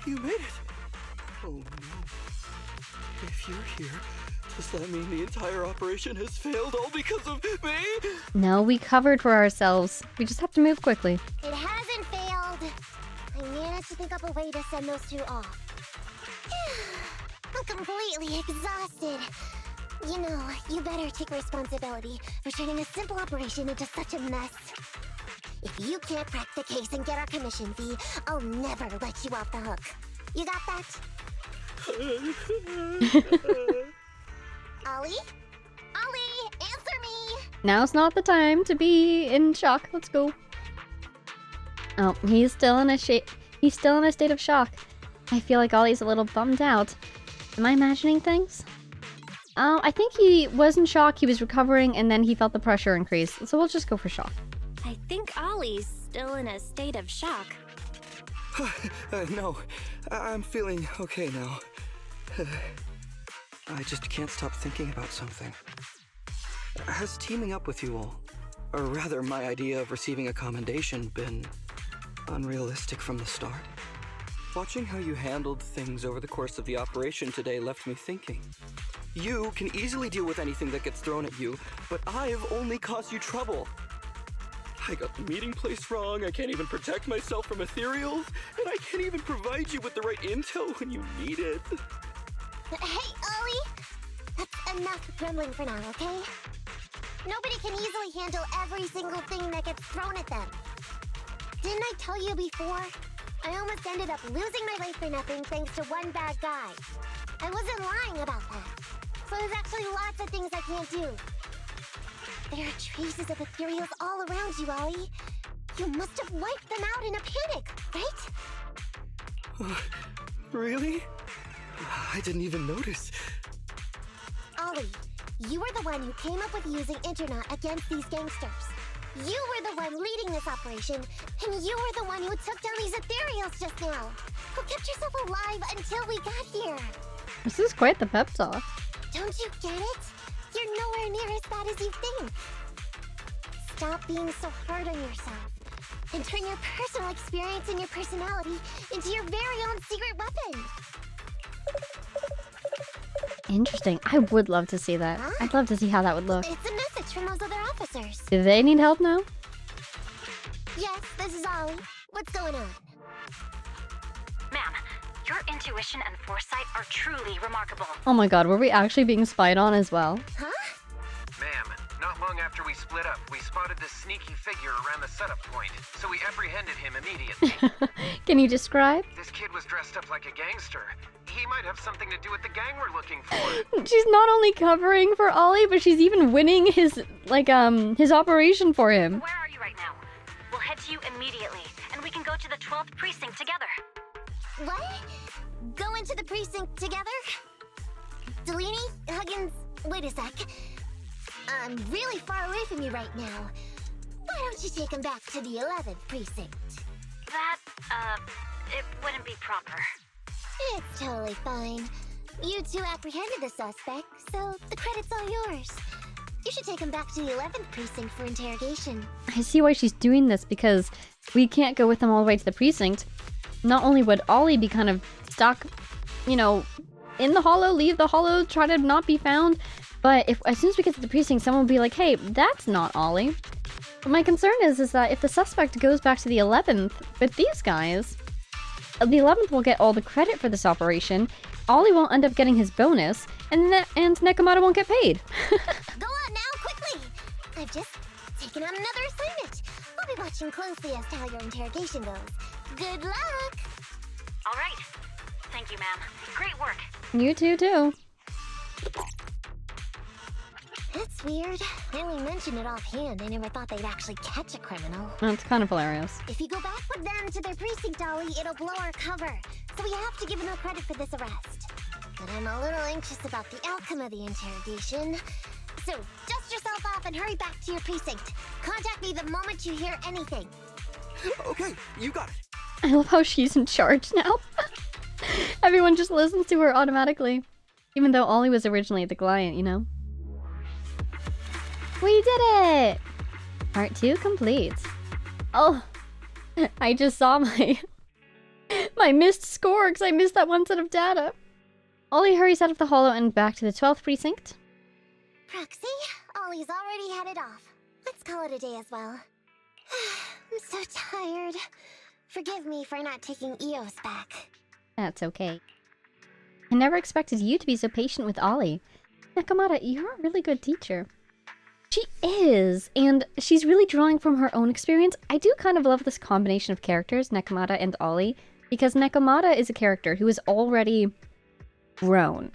You made it! Oh no. If you're here, does that mean the entire operation has failed all because of me? No, we covered for ourselves. We just have to move quickly. It hasn't failed! I managed to think up a way to send those two off. I'm completely exhausted. You know, you better take responsibility for turning a simple operation into such a mess. If you can't crack the case and get our commission fee, I'll never let you off the hook. You got that? Ollie? Ollie, answer me! Now's not the time to be in shock. Let's go. Oh, he's still in a state of shock. I feel like Ollie's a little bummed out. Am I imagining things? I think he was in shock, he was recovering, and then he felt the pressure increase. So we'll just go for shock. I think Ollie's still in a state of shock. No, I'm feeling okay now. I just can't stop thinking about something. Has teaming up with you all, or rather my idea of receiving a commendation, been unrealistic from the start? Watching how you handled things over the course of the operation today left me thinking. You can easily deal with anything that gets thrown at you, but I've only caused you trouble. I got the meeting place wrong, I can't even protect myself from ethereals, and I can't even provide you with the right intel when you need it. Hey, Ollie! That's enough grumbling for now, okay? Nobody can easily handle every single thing that gets thrown at them. Didn't I tell you before? I almost ended up losing my life for nothing thanks to one bad guy. I wasn't lying about that. So there's actually lots of things I can't do. There are traces of ethereals all around you, Ollie. You must have wiped them out in a panic, right? Really? I didn't even notice. Ollie, you were the one who came up with using Internet against these gangsters. You were the one leading this operation, and you were the one who took down these ethereals just now. Who kept yourself alive until we got here. This is quite the pep talk. Don't you get it? You're nowhere near as bad as you think. Stop being so hard on yourself, and turn your personal experience and your personality into your very own secret weapon. Interesting. I would love to see that. Huh? I'd love to see how that would look. It's a message from those other officers. Do they need help now? Yes, this is Ollie. What's going on? Ma'am, your intuition and foresight are truly remarkable. Oh my god, were we actually being spied on as well? Huh? Ma'am, not long after we split up, we spotted this sneaky figure around the setup point, so we apprehended him immediately. Can you describe? This kid was dressed up like a gangster. He might have something to do with the gang we're looking for. She's not only covering for Ollie, but she's even winning his, his operation for him. Where are you right now? We'll head to you immediately, and we can go to the 12th precinct together. What? Go into the precinct together? Delaney? Huggins? Wait a sec. I'm really far away from you right now. Why don't you take him back to the 11th precinct? That, it wouldn't be proper. It's totally fine. You two apprehended the suspect, so the credit's all yours. You should take him back to the 11th precinct for interrogation. I see why she's doing this, because we can't go with them all the way to the precinct. Not only would Ollie be kind of stuck, in the hollow, leave the hollow, try to not be found, but as soon as we get to the precinct, someone will be like, hey, that's not Ollie. But my concern is that if the suspect goes back to the 11th with these guys, the 11th will get all the credit for this operation, Ollie won't end up getting his bonus, and Nekomata won't get paid. Go on now, quickly! I've just taken on another assignment. I'll be watching closely as to how your interrogation goes. Good luck! All right. Thank you, ma'am. Great work. You too. That's It's weird. I only mentioned it offhand. I never thought they'd actually catch a criminal. That's kind of hilarious. If you go back with them to their precinct, Ollie, it'll blow our cover. So we have to give no credit for this arrest. But I'm a little anxious about the outcome of the interrogation. So, dust yourself off and hurry back to your precinct. Contact me the moment you hear anything. Okay, you got it. I love how she's in charge now. Everyone just listens to her automatically. Even though Ollie was originally the client, you know? We did it! Part 2 complete. Oh, I just saw my missed score because I missed that one set of data. Ollie hurries out of the hollow and back to the 12th precinct. Proxy, Ollie's already headed off. Let's call it a day as well. I'm so tired. Forgive me for not taking Eos back. That's okay. I never expected you to be so patient with Ollie. Nekomata, you're a really good teacher. She is, and she's really drawing from her own experience. I do kind of love this combination of characters, Nekomata and Ollie, because Nekomata is a character who is already grown.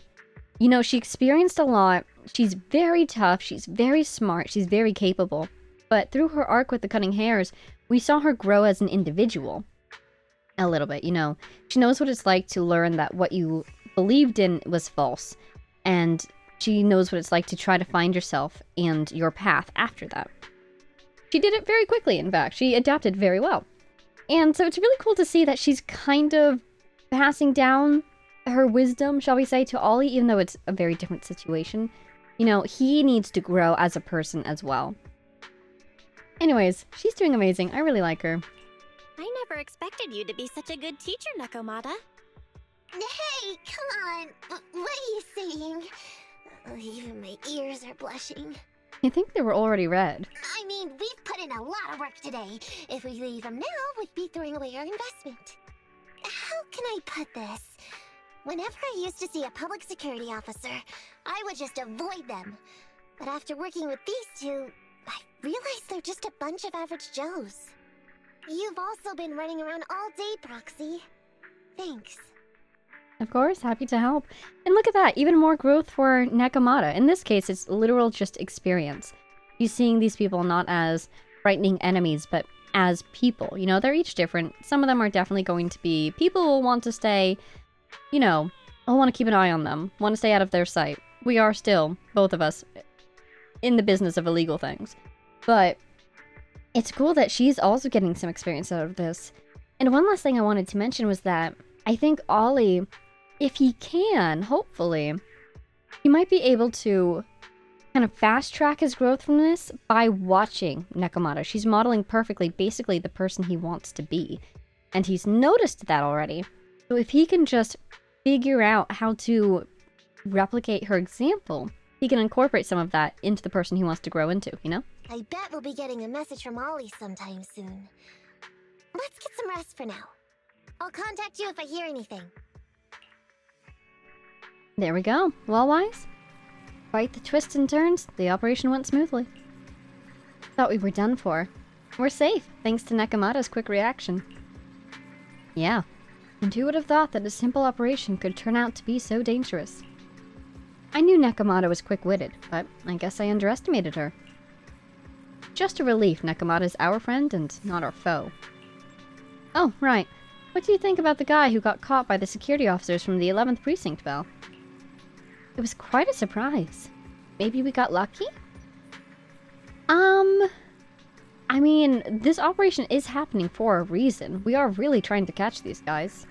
You know, she experienced a lot. She's very tough. She's very smart. She's very capable. But through her arc with the cutting hairs, we saw her grow as an individual. A little bit, you know. She knows what it's like to learn that what you believed in was false. And she knows what it's like to try to find yourself and your path after that. She did it very quickly, in fact. She adapted very well. And so it's really cool to see that she's kind of passing down her wisdom, shall we say, to Ollie, even though it's a very different situation. You know, he needs to grow as a person as well. Anyways, she's doing amazing. I really like her. I never expected you to be such a good teacher, Nekomata. Hey, come on. What are you saying? Even my ears are blushing. I think they were already red. I mean, we've put in a lot of work today. If we leave them now, we'd be throwing away our investment. How can I put this? Whenever I used to see a public security officer, I would just avoid them. But after working with these two, I realized they're just a bunch of average Joes. You've also been running around all day, Proxy. Thanks. Of course, happy to help. And look at that, even more growth for Nekomata. In this case, it's literal just experience. She's seeing these people not as frightening enemies, but as people. You know, they're each different. Some of them are definitely going to be people who will want to stay, you know, I'll want to keep an eye on them, want to stay out of their sight. We are still, both of us, in the business of illegal things. But it's cool that she's also getting some experience out of this. And one last thing I wanted to mention was that I think Ollie, if he can, hopefully, he might be able to kind of fast track his growth from this by watching Nekomata. She's modeling perfectly, basically, the person he wants to be. And he's noticed that already. So if he can just figure out how to replicate her example, he can incorporate some of that into the person he wants to grow into, you know? I bet we'll be getting a message from Ollie sometime soon. Let's get some rest for now. I'll contact you if I hear anything. There we go. Well, Wise, despite the twists and turns, the operation went smoothly. Thought we were done for. We're safe, thanks to Nekomata's quick reaction. Yeah, and who would have thought that a simple operation could turn out to be so dangerous? I knew Nekomata was quick-witted, but I guess I underestimated her. Just a relief Nekomata's our friend and not our foe. Oh, right. What do you think about the guy who got caught by the security officers from the 11th Precinct, Belle? It was quite a surprise. Maybe we got lucky? I mean, this operation is happening for a reason. We are really trying to catch these guys.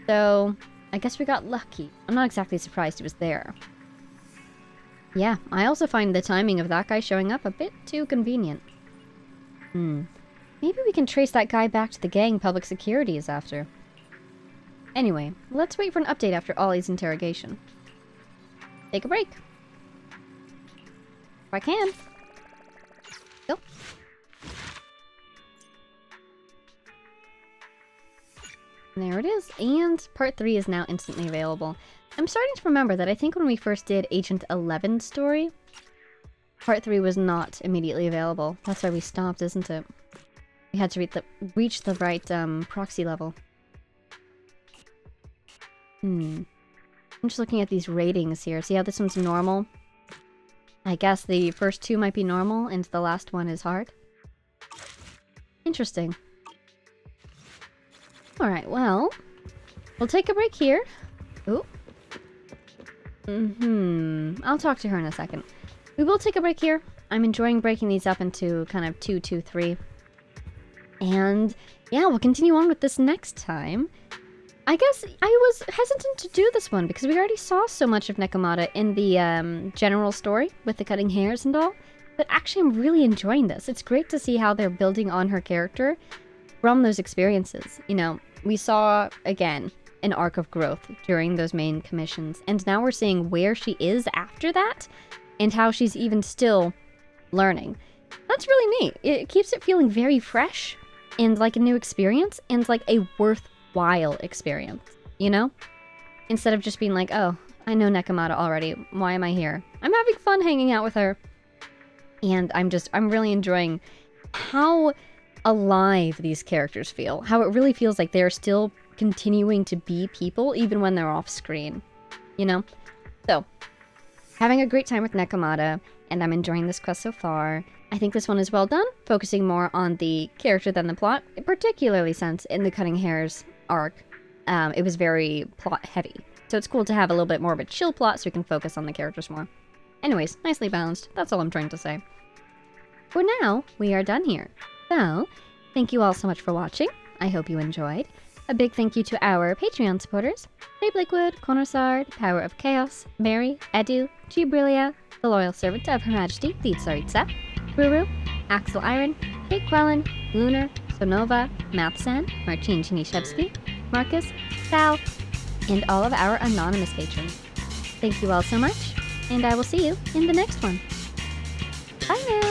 So, I guess we got lucky. I'm not exactly surprised he was there. Yeah, I also find the timing of that guy showing up a bit too convenient. Maybe we can trace that guy back to the gang public security is after. Anyway, let's wait for an update after Ollie's interrogation. Take a break. If I can. Go. There it is, and part 3 is now instantly available. I'm starting to remember that I think when we first did Agent 11's story, part 3 was not immediately available. That's why we stopped, isn't it? We had to reach the right proxy level. I'm just looking at these ratings here. See how this one's normal? I guess the first two might be normal and the last one is hard. Interesting. Alright, well, we'll take a break here. Ooh. I'll talk to her in a second. We will take a break here. I'm enjoying breaking these up into kind of 2, 2, 3. And yeah, we'll continue on with this next time. I guess I was hesitant to do this one because we already saw so much of Nekomata in the general story with the cutting hairs and all. But actually, I'm really enjoying this. It's great to see how they're building on her character from those experiences. You know, we saw, again, an arc of growth during those main commissions. And now we're seeing where she is after that and how she's even still learning. That's really neat. It keeps it feeling very fresh and like a new experience and like a worthwhile experience, you know? Instead of just being like, oh, I know Nekomata already. Why am I here? I'm having fun hanging out with her. And I'm really enjoying how alive these characters feel. How it really feels like they're still continuing to be people even when they're off screen, you know? So, having a great time with Nekomata, and I'm enjoying this quest so far. I think this one is well done, focusing more on the character than the plot, particularly since in the Cutting Hairs arc, it was very plot heavy. So it's cool to have a little bit more of a chill plot so we can focus on the characters more. Anyways, nicely balanced. That's all I'm trying to say. For now, we are done here. So, thank you all so much for watching. I hope you enjoyed. A big thank you to our Patreon supporters, Dave Lakewood, Konosard, Power of Chaos, Mary, Edu, G. Brillia, the Loyal Servant of Her Majesty, the Tsaritsa, Ruru, Axel Iron, Kate Quellen, Lunar, Sonova, Mathsan, Marcin Chinishevsky, Marcus, Sal, and all of our anonymous patrons. Thank you all so much, and I will see you in the next one. Bye now!